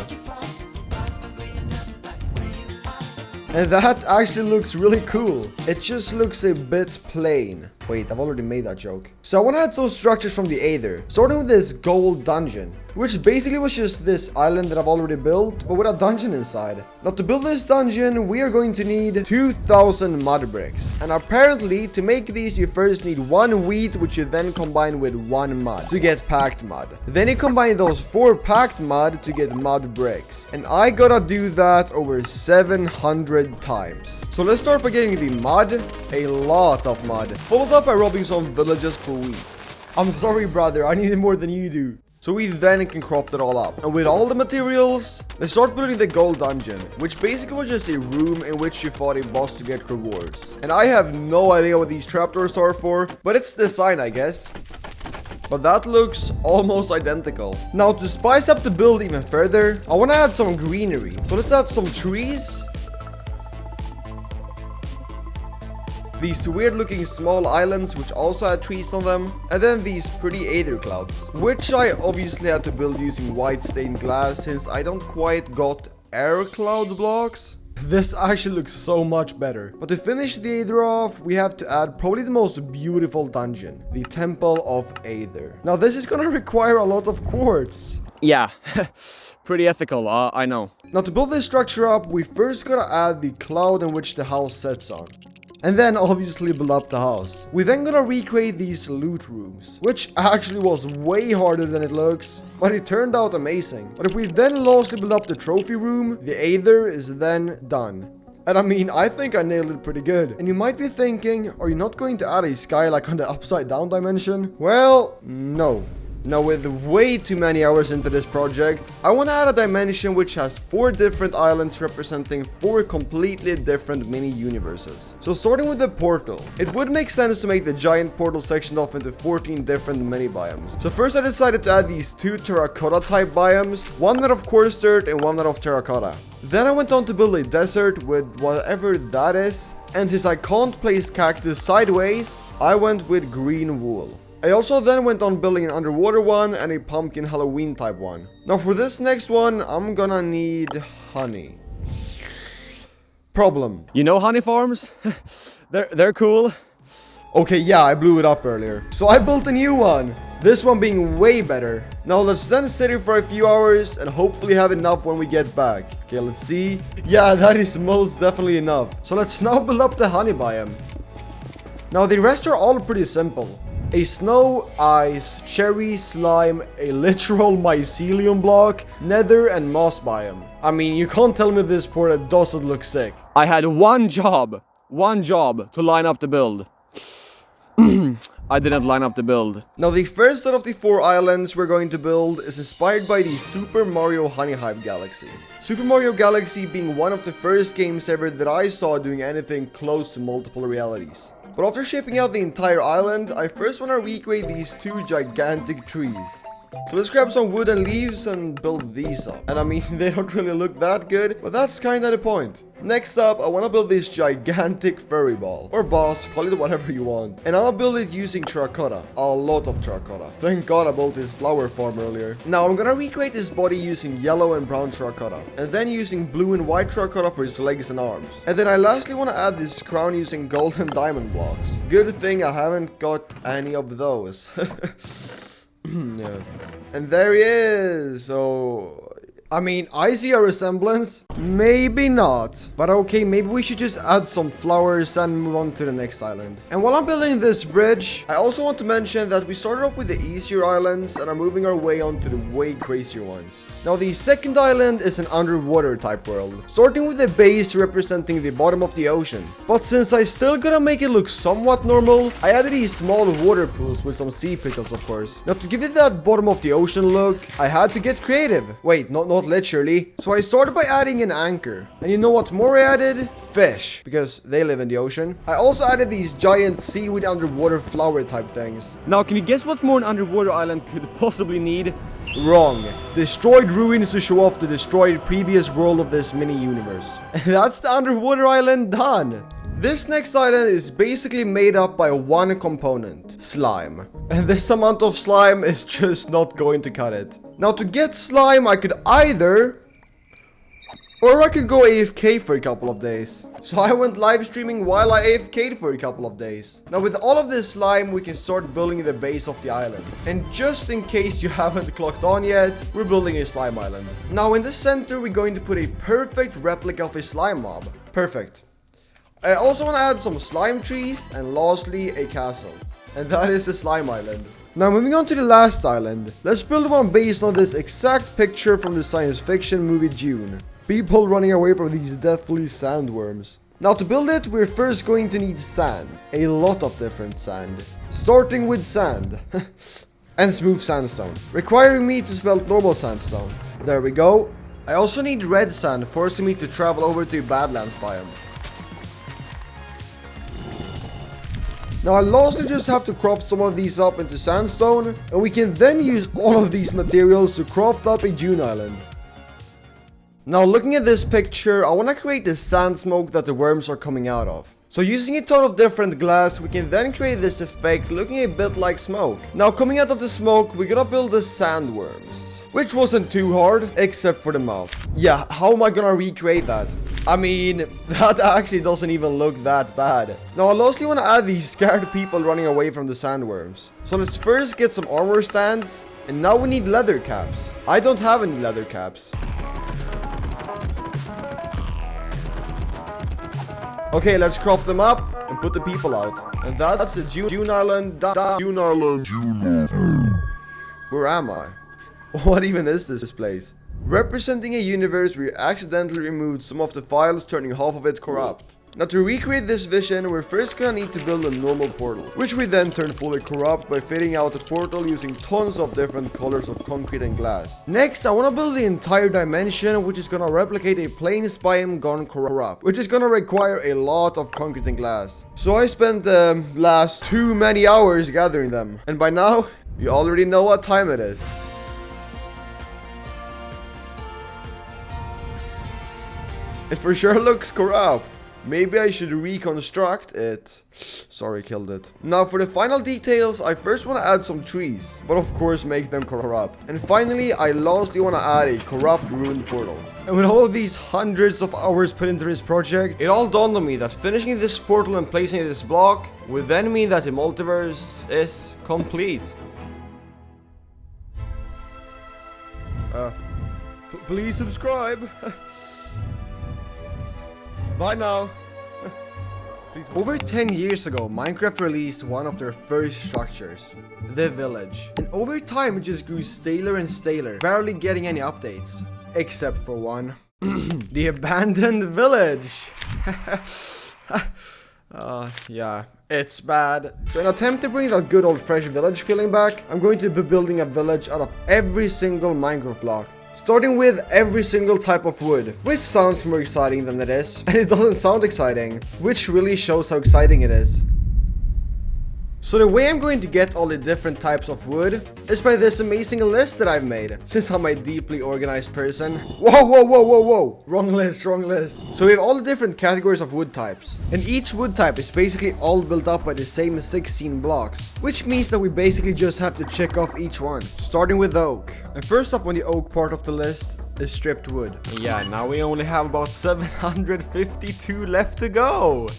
And that actually looks really cool. It just looks a bit plain. Wait, I've already made that joke. So I want to add some structures from the Aether, starting with this gold dungeon, which basically was just this island that I've already built, but with a dungeon inside. Now to build this dungeon, we are going to need 2,000 mud bricks. And apparently, to make these, you first need 1 wheat, which you then combine with 1 mud to get packed mud. Then you combine those 4 packed mud to get mud bricks. And I gotta do that over 700 times. So let's start by getting the mud, a lot of mud, followed up by robbing some villages for wheat. I'm sorry, brother, I needed more than you do. So we then can craft it all up. And with all the materials, let's start building the gold dungeon, which basically was just a room in which you fought a boss to get rewards. And I have no idea what these trapdoors are for, but it's the sign, I guess. But that looks almost identical. Now to spice up the build even further, I want to add some greenery. So let's add some trees. These weird looking small islands which also had trees on them, and then these pretty Aether clouds, which I obviously had to build using white stained glass since I don't quite got air cloud blocks. This actually looks so much better. But to finish the Aether off, we have to add probably the most beautiful dungeon, the Temple of Aether. Now this is gonna require a lot of quartz. Yeah, pretty ethical, I know. Now to build this structure up, we first gotta add the cloud in which the house sits on. And then obviously build up the house. We're then gonna recreate these loot rooms, which actually was way harder than it looks, but it turned out amazing. But if we then lastly build up the trophy room, the Aether is then done. And I mean, I think I nailed it pretty good. And you might be thinking, are you not going to add a sky like on the upside down dimension? Well, no. Now with way too many hours into this project, I want to add a dimension which has 4 different islands representing 4 completely different mini universes. So starting with the portal, it would make sense to make the giant portal sectioned off into 14 different mini biomes. So first I decided to add these 2 terracotta type biomes, one out of coarse dirt and one out of terracotta. Then I went on to build a desert with whatever that is, and since I can't place cactus sideways, I went with green wool. I also then went on building an underwater one and a pumpkin Halloween type one. Now for this next one, I'm gonna need honey. Problem. You know honey farms? They're cool. Okay, yeah, I blew it up earlier. So I built a new one. This one being way better. Now let's then sit here for a few hours and hopefully have enough when we get back. Okay, let's see. Yeah, that is most definitely enough. So let's now build up the honey biome. Now the rest are all pretty simple. A snow, ice, cherry, slime, a literal mycelium block, nether, and moss biome. I mean, you can't tell me this portal doesn't look sick. I had one job to line up the build. I didn't line up the build. Now the first out of the 4 islands we're going to build is inspired by the Super Mario Honey Hive Galaxy. Super Mario Galaxy being one of the first games ever that I saw doing anything close to multiple realities. But after shaping out the entire island, I first want to recreate these 2 gigantic trees. So let's grab some wood and leaves and build these up. And I mean, they don't really look that good, but that's kinda the point. Next up, I want to build this gigantic furry ball. Or boss, call it whatever you want. And I'm gonna build it using terracotta. A lot of terracotta. Thank God I built this flower farm earlier. Now I'm gonna recreate this body using yellow and brown terracotta. And then using blue and white terracotta for his legs and arms. And then I lastly want to add this crown using gold and diamond blocks. Good thing I haven't got any of those. Yeah. And there he is. So I mean, I see a resemblance. Maybe not. But okay, maybe we should just add some flowers and move on to the next island. And while I'm building this bridge, I also want to mention that we started off with the easier islands and are moving our way on to the way crazier ones. Now, the second island is an underwater type world, starting with the base representing the bottom of the ocean. But since I still gotta make it look somewhat normal, I added these small water pools with some sea pickles, of course. Now, to give it that bottom of the ocean look, I had to get creative. Wait, not literally. So I started by adding an anchor. And you know what more I added? Fish, because they live in the ocean. I also added these giant seaweed underwater flower type things. Now, can you guess what more an underwater island could possibly need? Wrong. Destroyed ruins to show off the destroyed previous world of this mini universe. And that's the underwater island done. This next island is basically made up by one component, slime. And this amount of slime is just not going to cut it. Now, to get slime, I could either... or I could go AFK for a couple of days. So I went live streaming while I AFK'd for a couple of days. Now, with all of this slime, we can start building the base of the island. And just in case you haven't clocked on yet, we're building a slime island. Now, in the center, we're going to put a perfect replica of a slime mob. Perfect. I also want to add some slime trees and lastly a castle. And that is the slime island. Now moving on to the last island. Let's build one based on this exact picture from the science fiction movie Dune. People running away from these deathly sandworms. Now to build it, we're first going to need sand. A lot of different sand. Starting with sand. And smooth sandstone. Requiring me to smelt normal sandstone. There we go. I also need red sand, forcing me to travel over to Badlands biome. Now I lastly just have to craft some of these up into sandstone, and we can then use all of these materials to craft up a dune island. Now looking at this picture, I want to create the sand smoke that the worms are coming out of. So using a ton of different glass, we can then create this effect looking a bit like smoke. Now coming out of the smoke, we're gonna build the sandworms. Which wasn't too hard, except for the mouth. Yeah, how am I gonna recreate that? I mean, that actually doesn't even look that bad. Now I lastly want to add these scared people running away from the sandworms. So let's first get some armor stands. And now we need leather caps. I don't have any leather caps. Okay, let's craft them up and put the people out. And that's the Dune Island. Dune Island. Where am I? What even is this place? Representing a universe where we accidentally removed some of the files, turning half of it corrupt. Now to recreate this vision, we're first gonna need to build a normal portal, which we then turn fully corrupt by fitting out the portal using tons of different colors of concrete and glass. Next, I wanna build the entire dimension, which is gonna replicate a plains biome gone corrupt, which is gonna require a lot of concrete and glass. So I spent the last too many hours gathering them, and by now, you already know what time it is. It for sure looks corrupt. Maybe I should reconstruct it. Sorry, killed it. Now for the final details, I first want to add some trees, but of course make them corrupt. And finally, I lastly want to add a corrupt ruined portal. And with all of these hundreds of hours put into this project, it all dawned on me that finishing this portal and placing this block would then mean that the multiverse is complete. Please subscribe. Bye now. Over 10 years ago, Minecraft released one of their first structures, the village. And over time, it just grew staler and staler, barely getting any updates. Except for one. The abandoned village. Yeah, it's bad. So in an attempt to bring that good old fresh village feeling back, I'm going to be building a village out of every single Minecraft block. Starting with every single type of wood, which sounds more exciting than it is. And it doesn't sound exciting, which really shows how exciting it is. So the way I'm going to get all the different types of wood is by this amazing list that I've made, since I'm a deeply organized person. Whoa, whoa, whoa, whoa, whoa. Wrong list, wrong list. So we have all the different categories of wood types. And each wood type is basically all built up by the same 16 blocks, which means that we basically just have to check off each one, starting with oak. And first up on the oak part of the list is stripped wood. Yeah, now we only have about 752 left to go.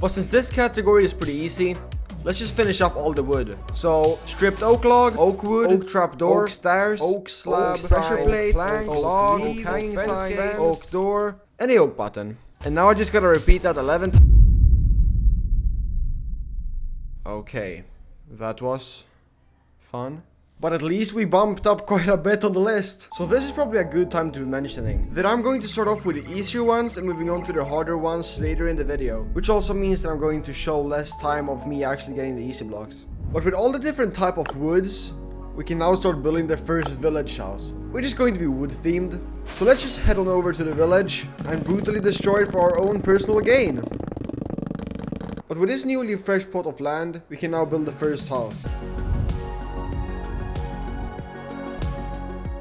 But since this category is pretty easy, let's just finish up all the wood. So, stripped oak log, oak wood, oak trapdoor, oak stairs, oak slab, pressure plate, plank, log, oak hanging sign, oak door, and the oak button. And now I just gotta repeat that 11 times. Okay, that was fun. But at least we bumped up quite a bit on the list. So this is probably a good time to be mentioning that I'm going to start off with the easier ones and moving on to the harder ones later in the video. Which also means that I'm going to show less time of me actually getting the easy blocks. But with all the different type of woods, we can now start building the first village house, which is going to be wood themed. So let's just head on over to the village and brutally destroy it for our own personal gain. But with this newly fresh plot of land, we can now build the first house.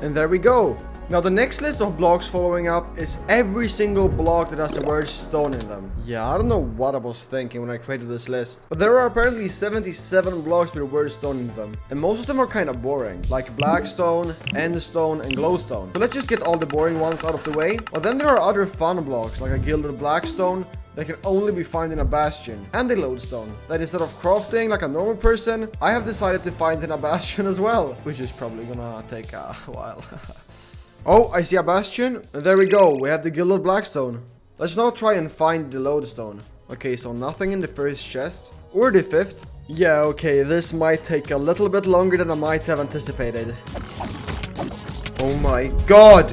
And there we go. Now the next list of blocks following up is every single block that has the word stone in them. Yeah, I don't know what I was thinking when I created this list, but there are apparently 77 blocks with the word stone in them. And most of them are kind of boring, like blackstone, endstone, and glowstone. So let's just get all the boring ones out of the way. But then there are other fun blocks, like a gilded blackstone, that can only be found in a bastion, and a lodestone that instead of crafting like a normal person, I have decided to find in a bastion as well, which is probably gonna take a while. Oh, I see a bastion, and there we go, we have the gilded blackstone. Let's now try and find the lodestone. Okay, so nothing in the first chest, or the fifth. Yeah, okay, this might take a little bit longer than I might have anticipated. Oh my god!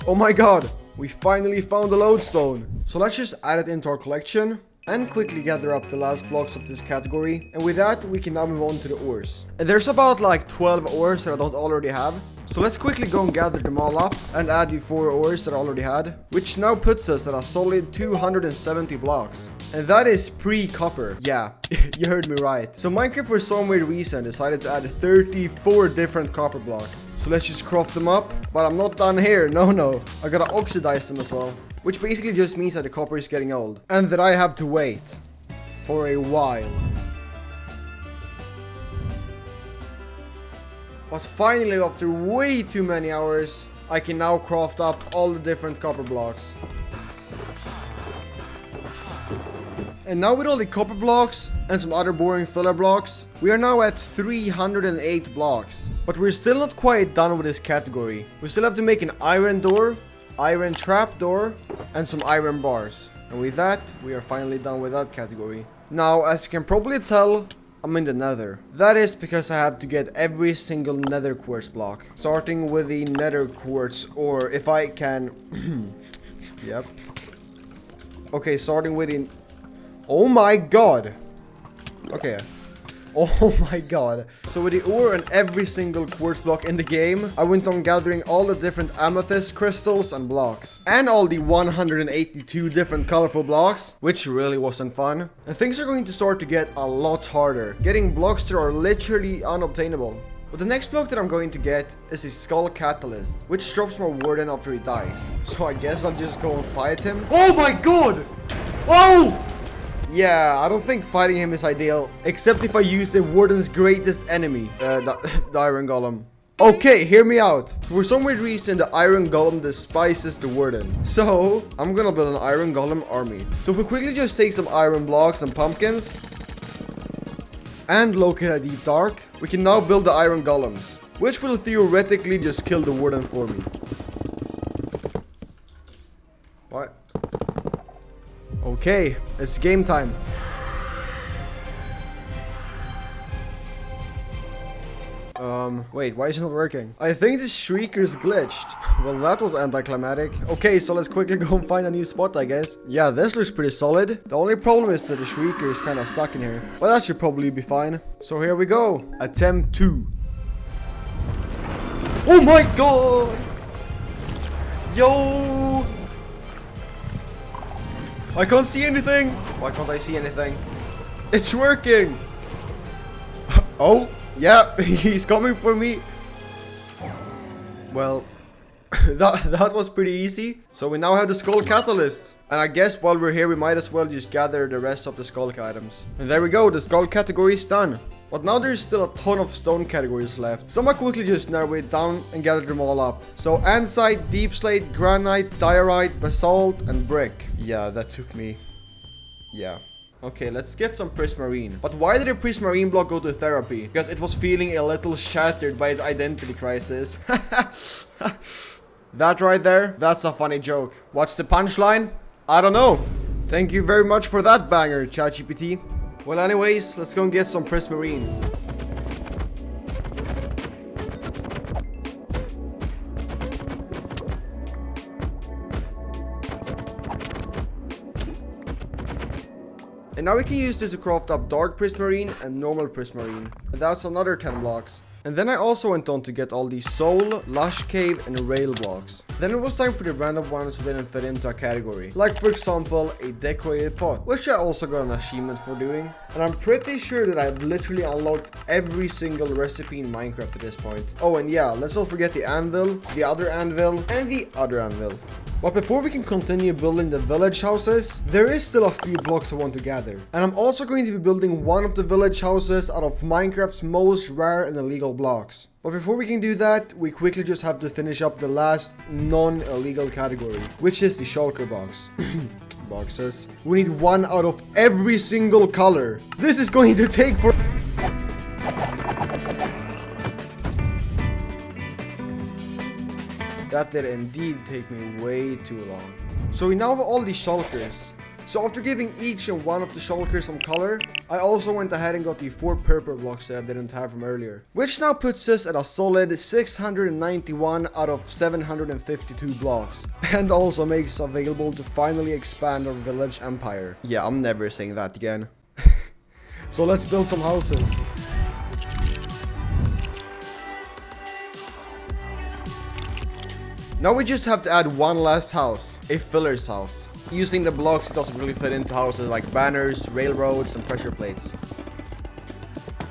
Oh my god, we finally found the lodestone. So let's just add it into our collection and quickly gather up the last blocks of this category. And with that, we can now move on to the ores. And there's about like 12 ores that I don't already have. So let's quickly go and gather them all up and add the 4 ores that I already had, which now puts us at a solid 270 blocks. And that is pre-copper. Yeah, you heard me right. So Minecraft for some weird reason decided to add 34 different copper blocks. So let's just craft them up. But I'm not done here, no. I gotta oxidize them as well. Which basically just means that the copper is getting old. And that I have to wait for a while. But finally, after way too many hours, I can now craft up all the different copper blocks. And now with all the copper blocks and some other boring filler blocks, we are now at 308 blocks. But we're still not quite done with this category. We still have to make an iron door, iron trap door, and some iron bars. And with that, we are finally done with that category. Now, as you can probably tell, I'm in the nether. That is because I have to get every single nether quartz block. Starting with the nether quartz, or if I can... Yep. Okay, starting with the... Oh my god! Okay. Oh my god. So with the ore and every single quartz block in the game, I went on gathering all the different amethyst crystals and blocks. And all the 182 different colorful blocks, which really wasn't fun. And things are going to start to get a lot harder. Getting blocks that are literally unobtainable. But the next block that I'm going to get is a skull catalyst, which drops my warden after he dies. So I guess I'll just go and fight him. Oh my god! Oh! Yeah, I don't think fighting him is ideal, except if I use the warden's greatest enemy, the iron golem. Okay, hear me out. For some weird reason, the iron golem despises the warden. So, I'm gonna build an iron golem army. So if we quickly just take some iron blocks and pumpkins, and locate a deep dark, we can now build the iron golems, which will theoretically just kill the warden for me. What? Okay, it's game time. Wait, why is it not working? I think this shrieker is glitched. Well, that was anticlimactic. Okay, so let's quickly go and find a new spot, I guess. Yeah, this looks pretty solid. The only problem is that the Shrieker is kind of stuck in here. But that should probably be fine. So here we go. Attempt 2. Oh my god! Yo! I can't see anything! Why can't I see anything? It's working! Oh, yeah, he's coming for me. Well, that was pretty easy. So we now have the skull catalyst. And I guess while we're here, we might as well just gather the rest of the skull items. And there we go, the skull category is done. But now there's still a ton of stone categories left. So I'm gonna quickly just narrow it down and gather them all up. So andesite, deep slate, granite, diorite, basalt, and brick. Yeah, that took me... Yeah. Okay, let's get some prismarine. But why did the prismarine block go to therapy? Because it was feeling a little shattered by its identity crisis. That right there, that's a funny joke. What's the punchline? I don't know. Thank you very much for that banger, ChatGPT. Well, anyways, let's go and get some prismarine. And now we can use this to craft up dark prismarine and normal prismarine. And that's another 10 blocks. And then I also went on to get all these soul, lush cave, and rail blocks. Then it was time for the random ones that didn't fit into a category. Like for example, a decorated pot, which I also got an achievement for doing. And I'm pretty sure that I've literally unlocked every single recipe in Minecraft at this point. Oh, and yeah, let's not forget the anvil, the other anvil, and the other anvil. But before we can continue building the village houses, there is still a few blocks I want to gather. And I'm also going to be building one of the village houses out of Minecraft's most rare and illegal blocks. But before we can do that, we quickly just have to finish up the last non-illegal category, which is the shulker box. Boxes. We need one out of every single color. This is going to take for... That did indeed take me way too long. So we now have all these shulkers. So after giving each and one of the shulkers some color, I also went ahead and got the 4 purple blocks that I didn't have from earlier. Which now puts us at a solid 691 out of 752 blocks. And also makes us available to finally expand our village empire. Yeah, I'm never saying that again. So let's build some houses. Now we just have to add one last house, a filler's house. Using the blocks, it doesn't really fit into houses like banners, railroads, and pressure plates.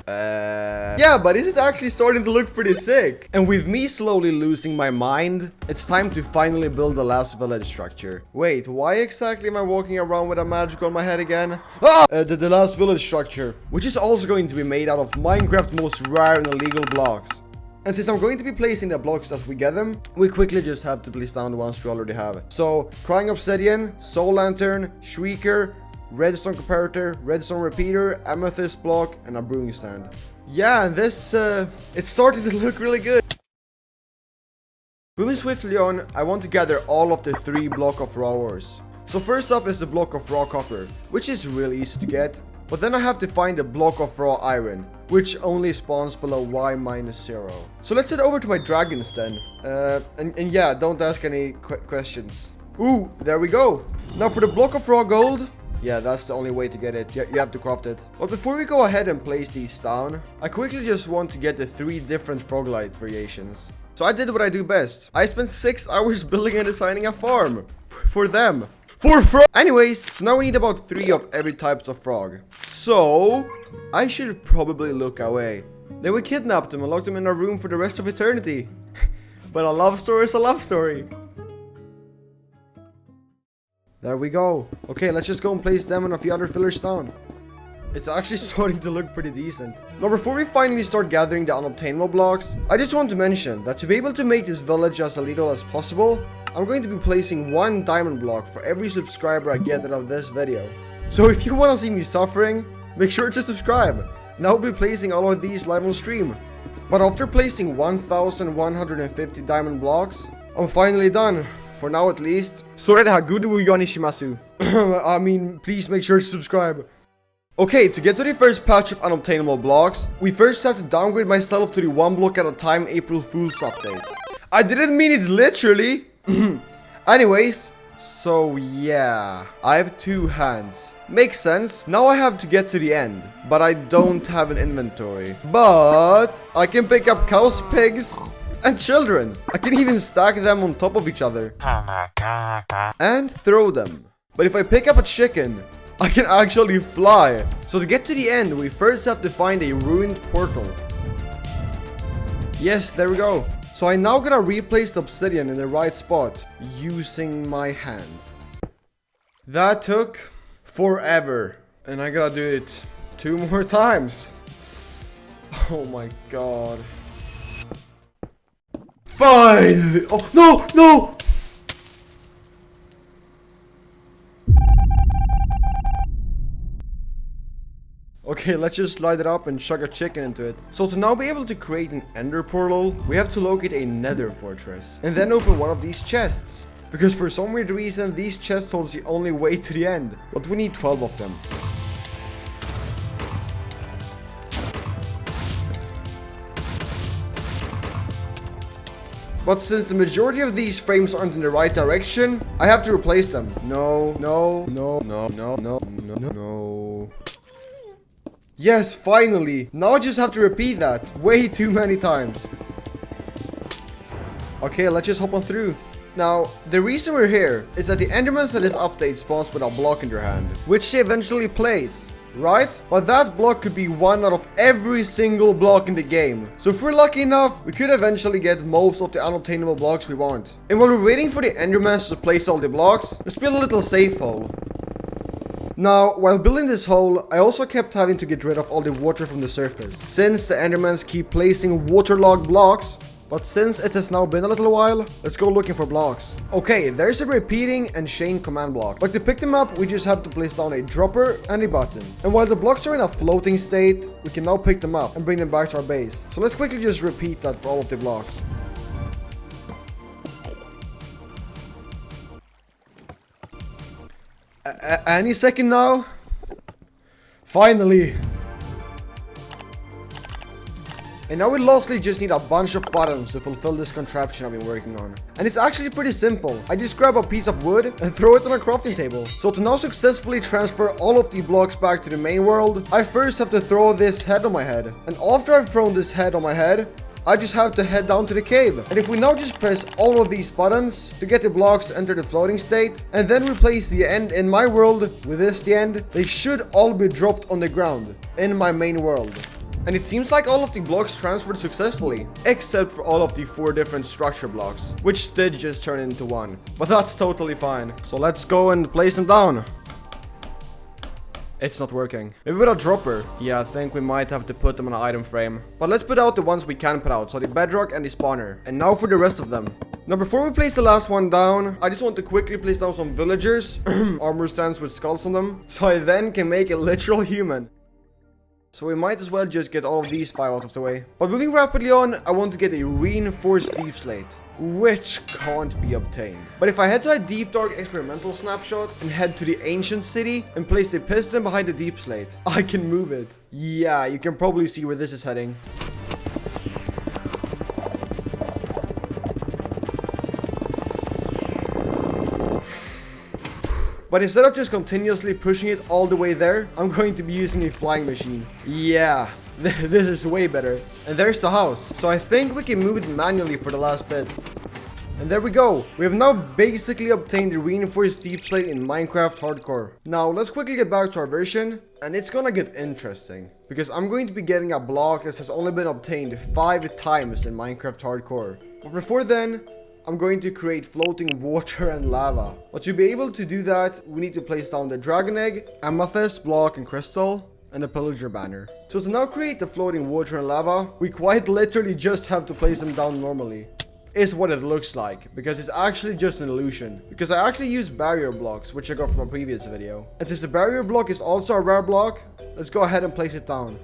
Yeah, but this is actually starting to look pretty sick. And with me slowly losing my mind, it's time to finally build the last village structure. Wait, why exactly am I walking around with a Majgo on my head again? Ah! The last village structure, which is also going to be made out of Minecraft's most rare and illegal blocks. And since I'm going to be placing the blocks as we get them, we quickly just have to place down the ones we already have. So, Crying Obsidian, Soul Lantern, Shrieker, Redstone Comparator, Redstone Repeater, Amethyst Block, and a Brewing Stand. Yeah, and this, it's starting to look really good. Moving swiftly on, I want to gather all of the 3 block of raw ores. So first up is the block of raw copper, which is really easy to get. But then I have to find a block of raw iron, which only spawns below y-0. So let's head over to my dragons then. And yeah, don't ask any questions. Ooh, there we go. Now for the block of raw gold. Yeah, that's the only way to get it. You have to craft it. But before we go ahead and place these down, I quickly just want to get the 3 different froglight variations. So I did what I do best. I spent 6 hours building and designing a farm. For them. For frog! Anyways, so now we need about 3 of every types of frog. So, I should probably look away. Then we kidnapped them and locked them in a room for the rest of eternity. But a love story is a love story. There we go. Okay, let's just go and place them and a few other fillers down. It's actually starting to look pretty decent. Now before we finally start gathering the unobtainable blocks, I just want to mention that to be able to make this village as illegal as possible, I'm going to be placing 1 diamond block for every subscriber I get out of this video. So if you want to see me suffering, make sure to subscribe, and I'll be placing all of these live on stream. But after placing 1150 diamond blocks, I'm finally done, for now at least. Sorede hagudu yonishimasu. I mean, please make sure to subscribe. Okay, to get to the first patch of unobtainable blocks, we first have to downgrade myself to the 1 block at a time April Fool's update. I didn't mean it literally. Anyways, so yeah, I have 2 hands. Makes sense. Now I have to get to the end, but I don't have an inventory. But I can pick up cows, pigs, and children. I can even stack them on top of each other and throw them. But if I pick up a chicken, I can actually fly. So to get to the end, we first have to find a ruined portal. Yes, there we go. So I now gotta replace the obsidian in the right spot using my hand. That took forever. And I gotta do it 2 more times. Oh my god. Finally! Oh, no, no! Okay, let's just light it up and chuck a chicken into it. So to now be able to create an ender portal, we have to locate a nether fortress. And then open one of these chests. Because for some weird reason, these chests holds the only way to the end. But we need 12 of them. But since the majority of these frames aren't in the right direction, I have to replace them. No, no, no, no, no, no, no, no. Yes, finally. Now I just have to repeat that way too many times. Okay, let's just hop on through. Now, the reason we're here is that the endermans in this update spawns with a block in their hand, which they eventually place, right? But that block could be one out of every single block in the game. So if we're lucky enough, we could eventually get most of the unobtainable blocks we want. And while we're waiting for the endermans to place all the blocks, let's build a little safe hole. Now, while building this hole, I also kept having to get rid of all the water from the surface, since the endermans keep placing waterlogged blocks. But since it has now been a little while, let's go looking for blocks. Okay, there's a repeating and chain command block. But to pick them up, we just have to place down a dropper and a button. And while the blocks are in a floating state, we can now pick them up and bring them back to our base. So let's quickly just repeat that for all of the blocks. Any second now? Finally! And now we lastly just need a bunch of buttons to fulfill this contraption I've been working on. And it's actually pretty simple. I just grab a piece of wood and throw it on a crafting table. So to now successfully transfer all of the blocks back to the main world, I first have to throw this head on my head. And after I've thrown this head on my head, I just have to head down to the cave. And if we now just press all of these buttons to get the blocks to enter the floating state, and then replace the end in my world with this the end, they should all be dropped on the ground in my main world. And it seems like all of the blocks transferred successfully, except for all of the 4 different structure blocks, which did just turn into 1. But that's totally fine. So let's go and place them down. It's not working. Maybe with a dropper. Yeah, I think we might have to put them on an item frame. But let's put out the ones we can put out. So the bedrock and the spawner. And now for the rest of them. Now before we place the last one down, I just want to quickly place down some villagers. Armor stands with skulls on them. So I then can make a literal human. So we might as well just get all of these 5 out of the way. But moving rapidly on, I want to get a reinforced deep slate, which can't be obtained. But if I head to a deep dark experimental snapshot and head to the ancient city and place the piston behind the deep slate, I can move it. Yeah, you can probably see where this is heading. But instead of just continuously pushing it all the way there, I'm going to be using a flying machine. Yeah, this is way better. And there's the house. So I think we can move it manually for the last bit. And there we go. We have now basically obtained the reinforced deep slate in Minecraft Hardcore. Now let's quickly get back to our version. And it's gonna get interesting. Because I'm going to be getting a block that has only been obtained 5 times in Minecraft Hardcore. But before then, I'm going to create floating water and lava. But to be able to do that, we need to place down the dragon egg, amethyst, block, and crystal, and a pillager banner. So to now create the floating water and lava, we quite literally just have to place them down normally. Is what it looks like, because it's actually just an illusion. Because I actually use barrier blocks, which I got from a previous video. And since the barrier block is also a rare block, let's go ahead and place it down.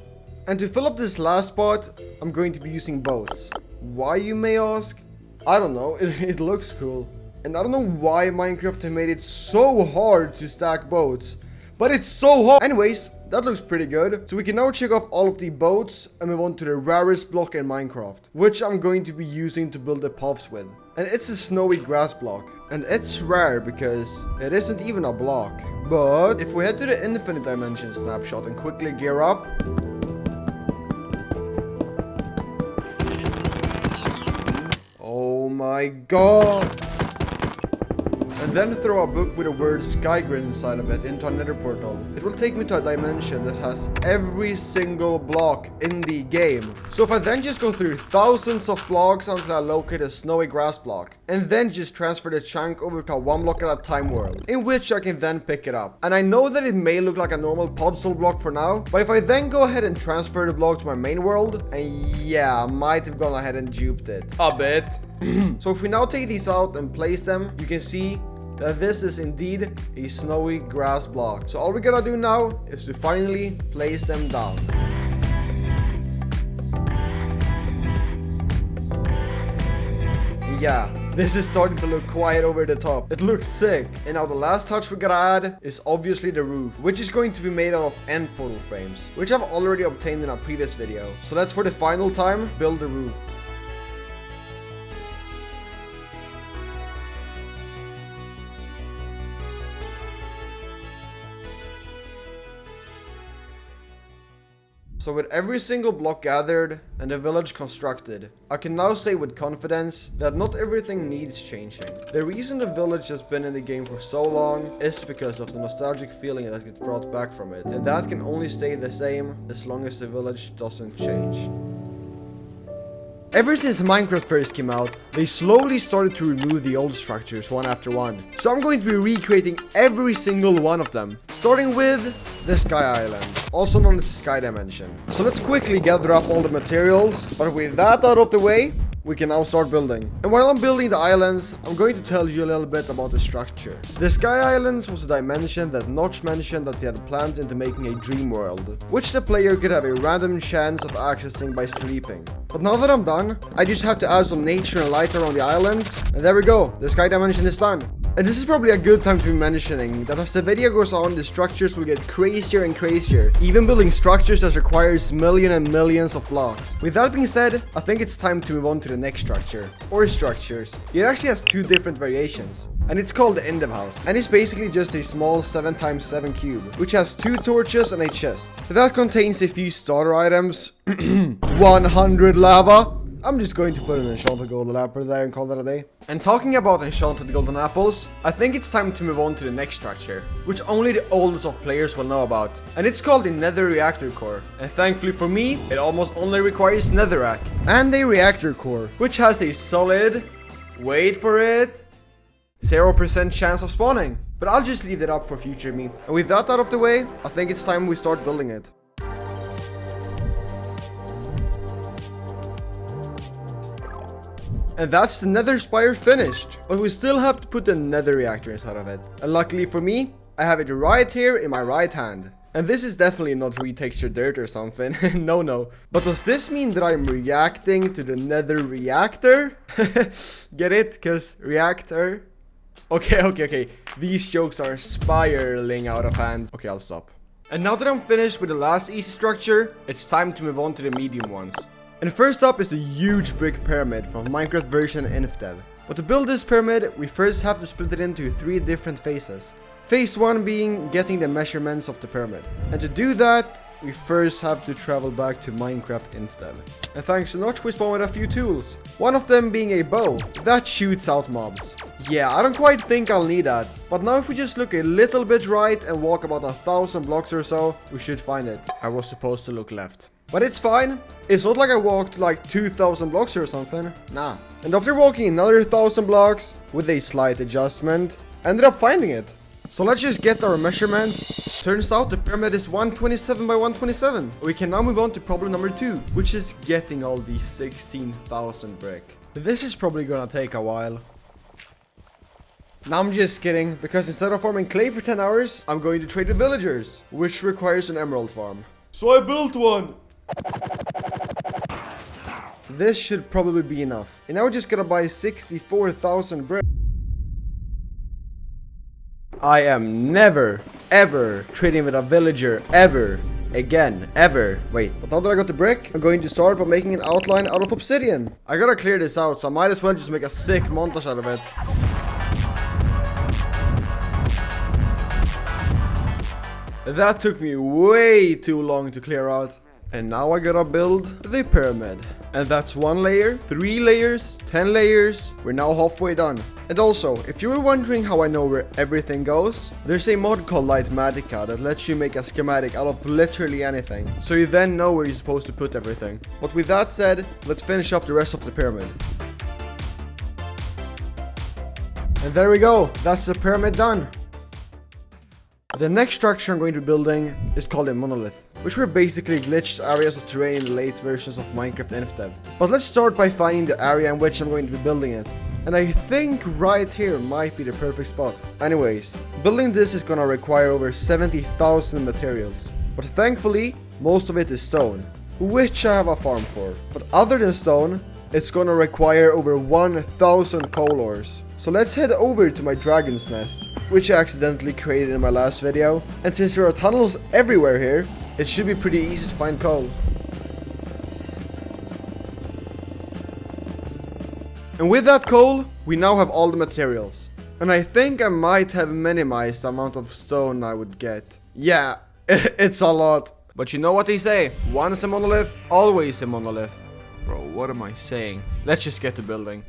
And to fill up this last spot, I'm going to be using boats. Why, you may ask? I don't know, it looks cool. And I don't know why Minecraft made it so hard to stack boats. But it's so hard. Anyways, That looks pretty good. So we can now check off all of the boats and move on to the rarest block in Minecraft, which I'm going to be using to build the puffs with. And it's a snowy grass block. And it's rare because it isn't even a block. But if we head to the infinite dimension snapshot and quickly gear up, oh my god! And then throw a book with a word Skygrid inside of it into another portal. It will take me to a dimension that has every single block in the game. So if I then just go through thousands of blocks until I locate a snowy grass block, and then just transfer the chunk over to a one block at a time world, in which I can then pick it up. And I know that it may look like a normal puzzle block for now, but if I then go ahead and transfer the block to my main world, and yeah, I might have gone ahead and duped it a bit. So if we now take these out and place them, you can see that this is indeed a snowy grass block. So all we gotta do now is to finally place them down. Yeah, this is starting to look quite over the top. It looks sick. And now the last touch we gotta add is obviously the roof, which is going to be made out of end portal frames, which I've already obtained in a previous video. So let's, for the final time, build the roof. So with every single block gathered and the village constructed, I can now say with confidence that not everything needs changing. The reason the village has been in the game for so long is because of the nostalgic feeling that gets brought back from it, and that can only stay the same as long as the village doesn't change. Ever since Minecraft first came out, they slowly started to remove the old structures one after one. So I'm going to be recreating every single one of them, starting with the Sky Island, also known as the Sky Dimension. So let's quickly gather up all the materials, but with that out of the way, we can now start building. And while I'm building the islands, I'm going to tell you a little bit about the structure. The Sky Islands was a dimension that Notch mentioned that he had plans into making a dream world, which the player could have a random chance of accessing by sleeping. But now that I'm done, I just have to add some nature and light around the islands, and there we go, the Sky Dimension is done. And this is probably a good time to be mentioning that as the video goes on, the structures will get crazier and crazier, even building structures that requires millions and millions of blocks. With that being said, I think it's time to move on to the next structure, or structures. It actually has two different variations, and it's called the End of House, and it's basically just a small 7x7 cube, which has 2 torches and a chest. That contains a few starter items, 100 lava. I'm just going to put an enchanted golden apple there and call that a day. And talking about enchanted golden apples, I think it's time to move on to the next structure, which only the oldest of players will know about. And it's called the Nether Reactor Core. And thankfully for me, it almost only requires netherrack. And a reactor core, which has a solid, wait for it, 0% chance of spawning. But I'll just leave that up for future me. And with that out of the way, I think it's time we start building it. And that's the nether spire finished. But we still have to put the nether reactor inside of it. And luckily for me, I have it right here in my right hand. And this is definitely not retextured dirt or something. No. But does this mean that I'm reacting to the nether reactor? Get it? Cause reactor. Okay. These jokes are spiraling out of hand. Okay, I'll stop. And now that I'm finished with the last easy structure, it's time to move on to the medium ones. And first up is the huge brick pyramid from Minecraft version Infdev. But to build this pyramid, we first have to split it into 3 different phases. Phase 1 being getting the measurements of the pyramid. And to do that, we first have to travel back to Minecraft Infdev. And thanks to Notch, we spawned with a few tools. One of them being a bow that shoots out mobs. Yeah, I don't quite think I'll need that. But now if we just look a little bit right and walk about 1,000 blocks or so, we should find it. I was supposed to look left. But it's fine. It's not like I walked like 2,000 blocks or something. Nah. And after walking another 1,000 blocks, with a slight adjustment, I ended up finding it. So let's just get our measurements. Turns out the pyramid is 127 by 127. We can now move on to problem number 2, which is getting all these 16,000 brick. This is probably gonna take a while. Now I'm just kidding, because instead of farming clay for 10 hours, I'm going to trade with villagers, which requires an emerald farm. So I built one. This should probably be enough. And now we're just gonna buy 64,000 brick. I am never ever trading with a villager ever again, ever. Wait, but now that I got the brick, I'm going to start by making an outline out of obsidian. I gotta clear this out, so I might as well just make a sick montage out of it. That took me way too long to clear out. And now I gotta build the pyramid. And that's 1 layer, 3 layers, 10 layers. We're now halfway done. And also, if you were wondering how I know where everything goes, there's a mod called Lightmatica that lets you make a schematic out of literally anything. So you then know where you're supposed to put everything. But with that said, let's finish up the rest of the pyramid. And there we go, that's the pyramid done. The next structure I'm going to be building is called a monolith, which were basically glitched areas of terrain in the late versions of Minecraft InfDev. But let's start by finding the area in which I'm going to be building it. And I think right here might be the perfect spot. Anyways, building this is gonna require over 70,000 materials. But thankfully, most of it is stone, which I have a farm for. But other than stone, it's gonna require over 1,000 coal ores. So let's head over to my dragon's nest, which I accidentally created in my last video. And since there are tunnels everywhere here, it should be pretty easy to find coal. And with that coal, we now have all the materials. And I think I might have minimized the amount of stone I would get. Yeah, it's a lot. But you know what they say, once a monolith, always a monolith. Bro, what am I saying? Let's just get to building.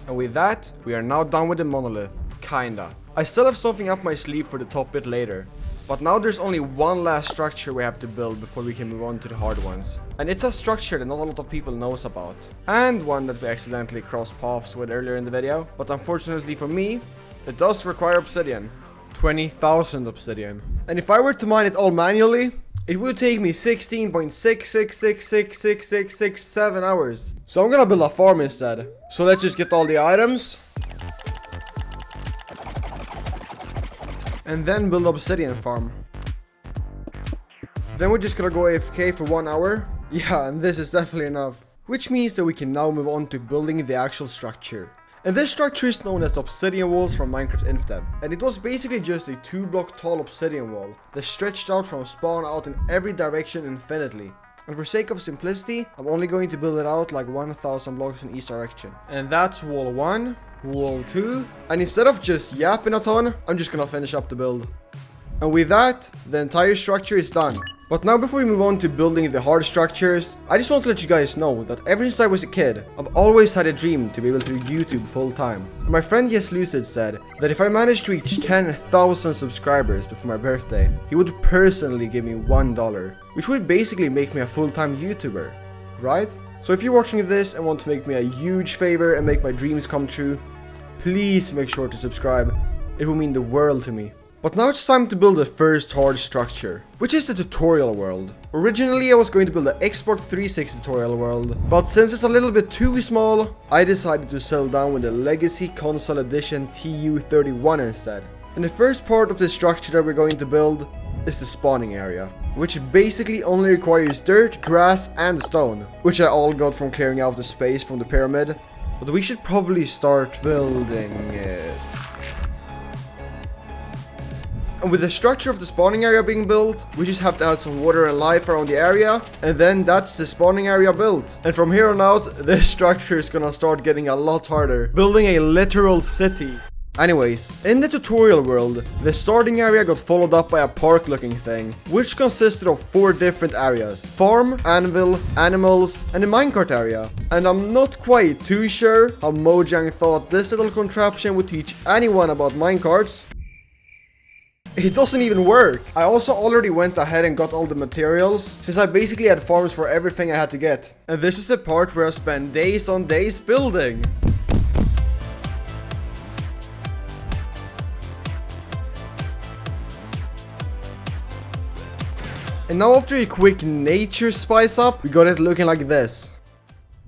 And with that, we are now done with the monolith. Kinda. I still have something up my sleeve for the top bit later. But now there's only one last structure we have to build before we can move on to the hard ones. And it's a structure that not a lot of people knows about. And one that we accidentally crossed paths with earlier in the video. But unfortunately for me, it does require obsidian. 20,000 obsidian. And if I were to mine it all manually, it would take me 16.666666667 hours. So I'm gonna build a farm instead. So let's just get all the items. And then build obsidian farm. Then we're just gonna go AFK for 1 hour. Yeah, and this is definitely enough. Which means that we can now move on to building the actual structure. And this structure is known as obsidian walls from Minecraft InfDev. And it was basically just a 2-block tall obsidian wall that stretched out from spawn out in every direction infinitely. And for sake of simplicity, I'm only going to build it out like 1,000 blocks in each direction. And that's wall 1, wall 2, and instead of just yapping a ton, I'm just gonna finish up the build. And with that, the entire structure is done. But now before we move on to building the hard structures, I just want to let you guys know that ever since I was a kid, I've always had a dream to be able to do YouTube full time. And my friend Yes Lucid said that if I managed to reach 10,000 subscribers before my birthday, he would personally give me $1, which would basically make me a full-time YouTuber, right? So if you're watching this and want to make me a huge favor and make my dreams come true, please make sure to subscribe. It will mean the world to me. But now it's time to build the first hard structure, which is the tutorial world. Originally I was going to build the Export 360 tutorial world, but since it's a little bit too small, I decided to settle down with the Legacy Console Edition TU31 instead. And the first part of the structure that we're going to build is the spawning area, which basically only requires dirt, grass and stone, which I all got from clearing out the space from the pyramid. But we should probably start building it. And with the structure of the spawning area being built, we just have to add some water and life around the area, and then that's the spawning area built. And from here on out, this structure is gonna start getting a lot harder, building a literal city. Anyways, in the tutorial world, the starting area got followed up by a park looking thing, which consisted of 4 different areas: farm, anvil, animals, and the minecart area. And I'm not quite too sure how Mojang thought this little contraption would teach anyone about minecarts. It doesn't even work. I also already went ahead and got all the materials, since I basically had farms for everything I had to get. And this is the part where I spend days on days building. And now after a quick nature spice up, we got it looking like this.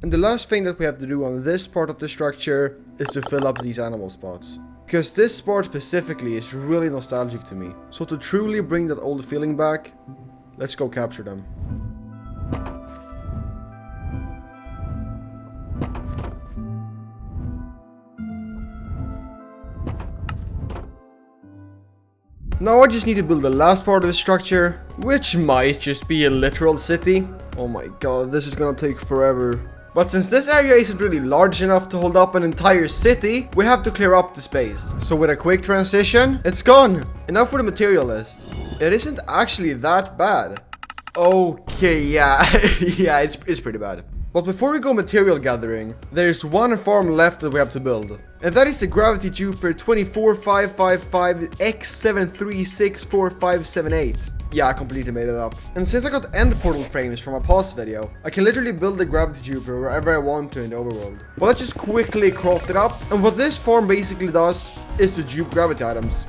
And the last thing that we have to do on this part of the structure is to fill up these animal spots. Because this spot specifically is really nostalgic to me. So to truly bring that old feeling back, let's go capture them. Now I just need to build the last part of the structure, which might just be a literal city. Oh my god, this is gonna take forever. But since this area isn't really large enough to hold up an entire city, we have to clear up the space. So with a quick transition, it's gone. And now for the material list. It isn't actually that bad. Okay, yeah, yeah, it's pretty bad. But before we go material gathering, there's one farm left that we have to build. And that is the Gravity Jupiter 24555X73645578. Yeah, I completely made it up. And since I got end portal frames from my past video, I can literally build the Gravity Jupiter wherever I want to in the overworld. But let's just quickly craft it up. And what this farm basically does is to dupe gravity items.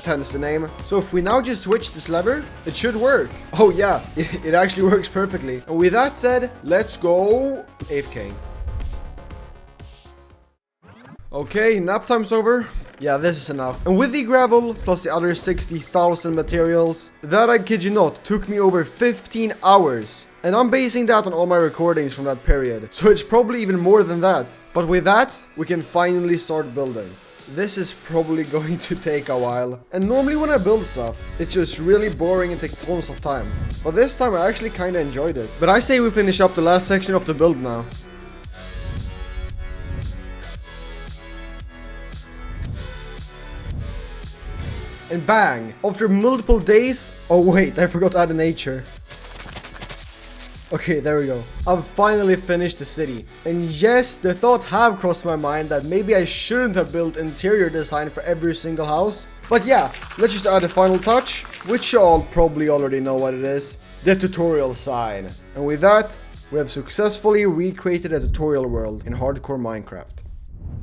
Hence the name. So if we now just switch this lever, it should work. Oh yeah, it actually works perfectly. And with that said, let's go AFK. Okay, nap time's over. Yeah, this is enough. And with the gravel, plus the other 60,000 materials, that, I kid you not, took me over 15 hours. And I'm basing that on all my recordings from that period. So it's probably even more than that. But with that, we can finally start building. This is probably going to take a while. And normally when I build stuff, it's just really boring and takes tons of time. But this time I actually kinda enjoyed it. But I say we finish up the last section of the build now. And bang! After multiple days... Oh wait, I forgot to add a nature. Okay, there we go. I've finally finished the city. And yes, the thought have crossed my mind that maybe I shouldn't have built interior design for every single house. But yeah, let's just add a final touch, which you all probably already know what it is. The tutorial sign. And with that, we have successfully recreated a tutorial world in hardcore Minecraft.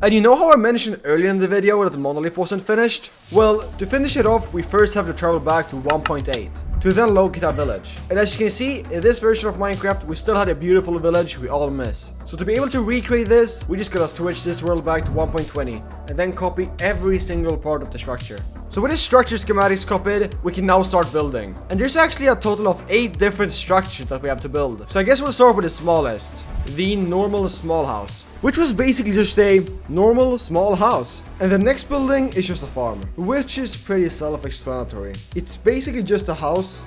And you know how I mentioned earlier in the video that the monolith wasn't finished? Well, to finish it off, we first have to travel back to 1.8 to then locate a village. And as you can see, in this version of Minecraft, we still had a beautiful village we all miss. So to be able to recreate this, we just gotta switch this world back to 1.20 and then copy every single part of the structure. So with the structure schematics copied, we can now start building. And there's actually a total of 8 different structures that we have to build. So I guess we'll start with the smallest, the normal small house, which was basically just a normal small house. And the next building is just a farm, which is pretty self-explanatory. It's basically just a house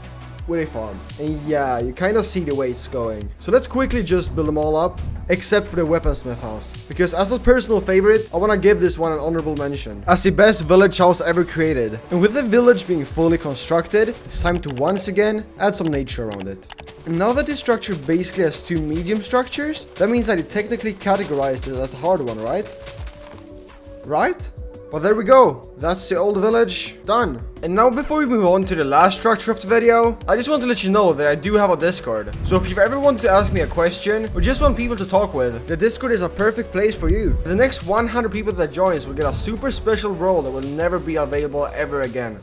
with a farm. And yeah, you kind of see the way it's going. So let's quickly just build them all up, except for the weaponsmith house. Because as a personal favorite, I want to give this one an honorable mention, as the best village house ever created. And with the village being fully constructed, it's time to once again add some nature around it. And now that this structure basically has 2 medium structures, that means that it technically categorizes it as a hard one, right? Right? Well, there we go. That's the old village done. And now before we move on to the last structure of the video, I just want to let you know that I do have a Discord. So if you ever want to ask me a question or just want people to talk with, the Discord is a perfect place for you. The next 100 people that joins will get a super special role that will never be available ever again.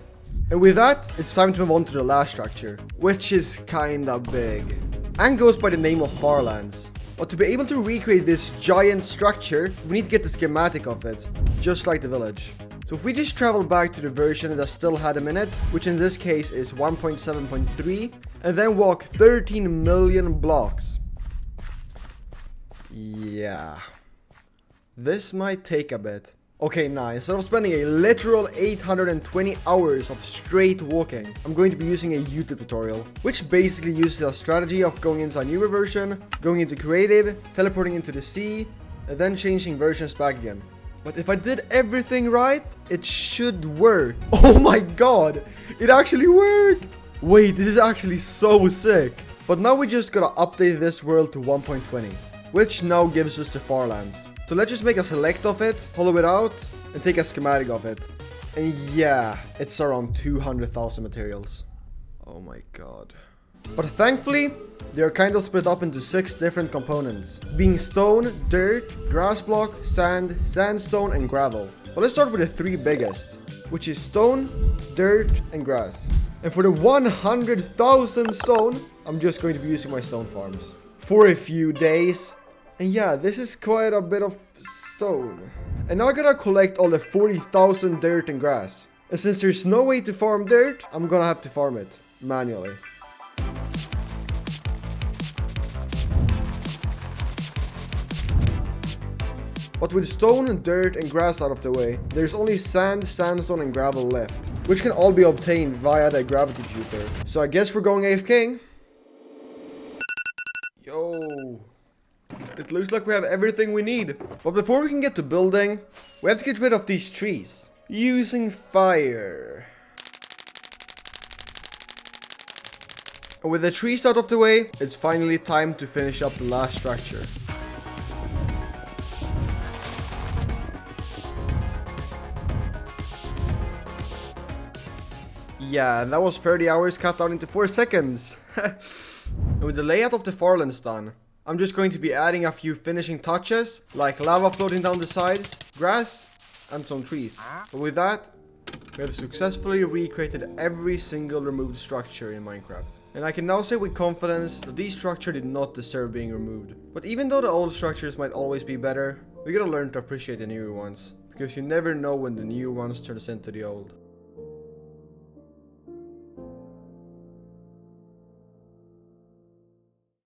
And with that, it's time to move on to the last structure, which is kinda big and goes by the name of Farlands. But to be able to recreate this giant structure, we need to get the schematic of it, just like the village. So if we just travel back to the version that still had a minute, which in this case is 1.7.3, and then walk 13 million blocks. Yeah. This might take a bit. Okay, nice. Instead of spending a literal 820 hours of straight walking, I'm going to be using a YouTube tutorial, which basically uses a strategy of going into a newer version, going into creative, teleporting into the sea, and then changing versions back again. But if I did everything right, it should work. Oh my god, it actually worked! Wait, this is actually so sick. But now we just gotta update this world to 1.20, which now gives us the Farlands. So let's just make a select of it, hollow it out, and take a schematic of it. And yeah, it's around 200,000 materials. Oh my god. But thankfully, they are kind of split up into 6 different components, being stone, dirt, grass block, sand, sandstone, and gravel. But let's start with the 3 biggest, which is stone, dirt, and grass. And for the 100,000 stone, I'm just going to be using my stone farms for a few days. And yeah, this is quite a bit of stone. And now I gotta collect all the 40,000 dirt and grass. And since there's no way to farm dirt, I'm gonna have to farm it manually. But with stone, dirt, and grass out of the way, there's only sand, sandstone, and gravel left. which can all be obtained via the gravity tuber. So I guess we're going AFK. Yo. It looks like we have everything we need. But before we can get to building, we have to get rid of these trees. Using fire. And with the trees out of the way, it's finally time to finish up the last structure. Yeah, that was 30 hours cut down into 4 seconds. And with the layout of the Farlands done, I'm just going to be adding a few finishing touches, like lava floating down the sides, grass, and some trees. But with that, we have successfully recreated every single removed structure in Minecraft. And I can now say with confidence that these structures did not deserve being removed. But even though the old structures might always be better, we gotta learn to appreciate the newer ones. Because you never know when the new ones turns into the old.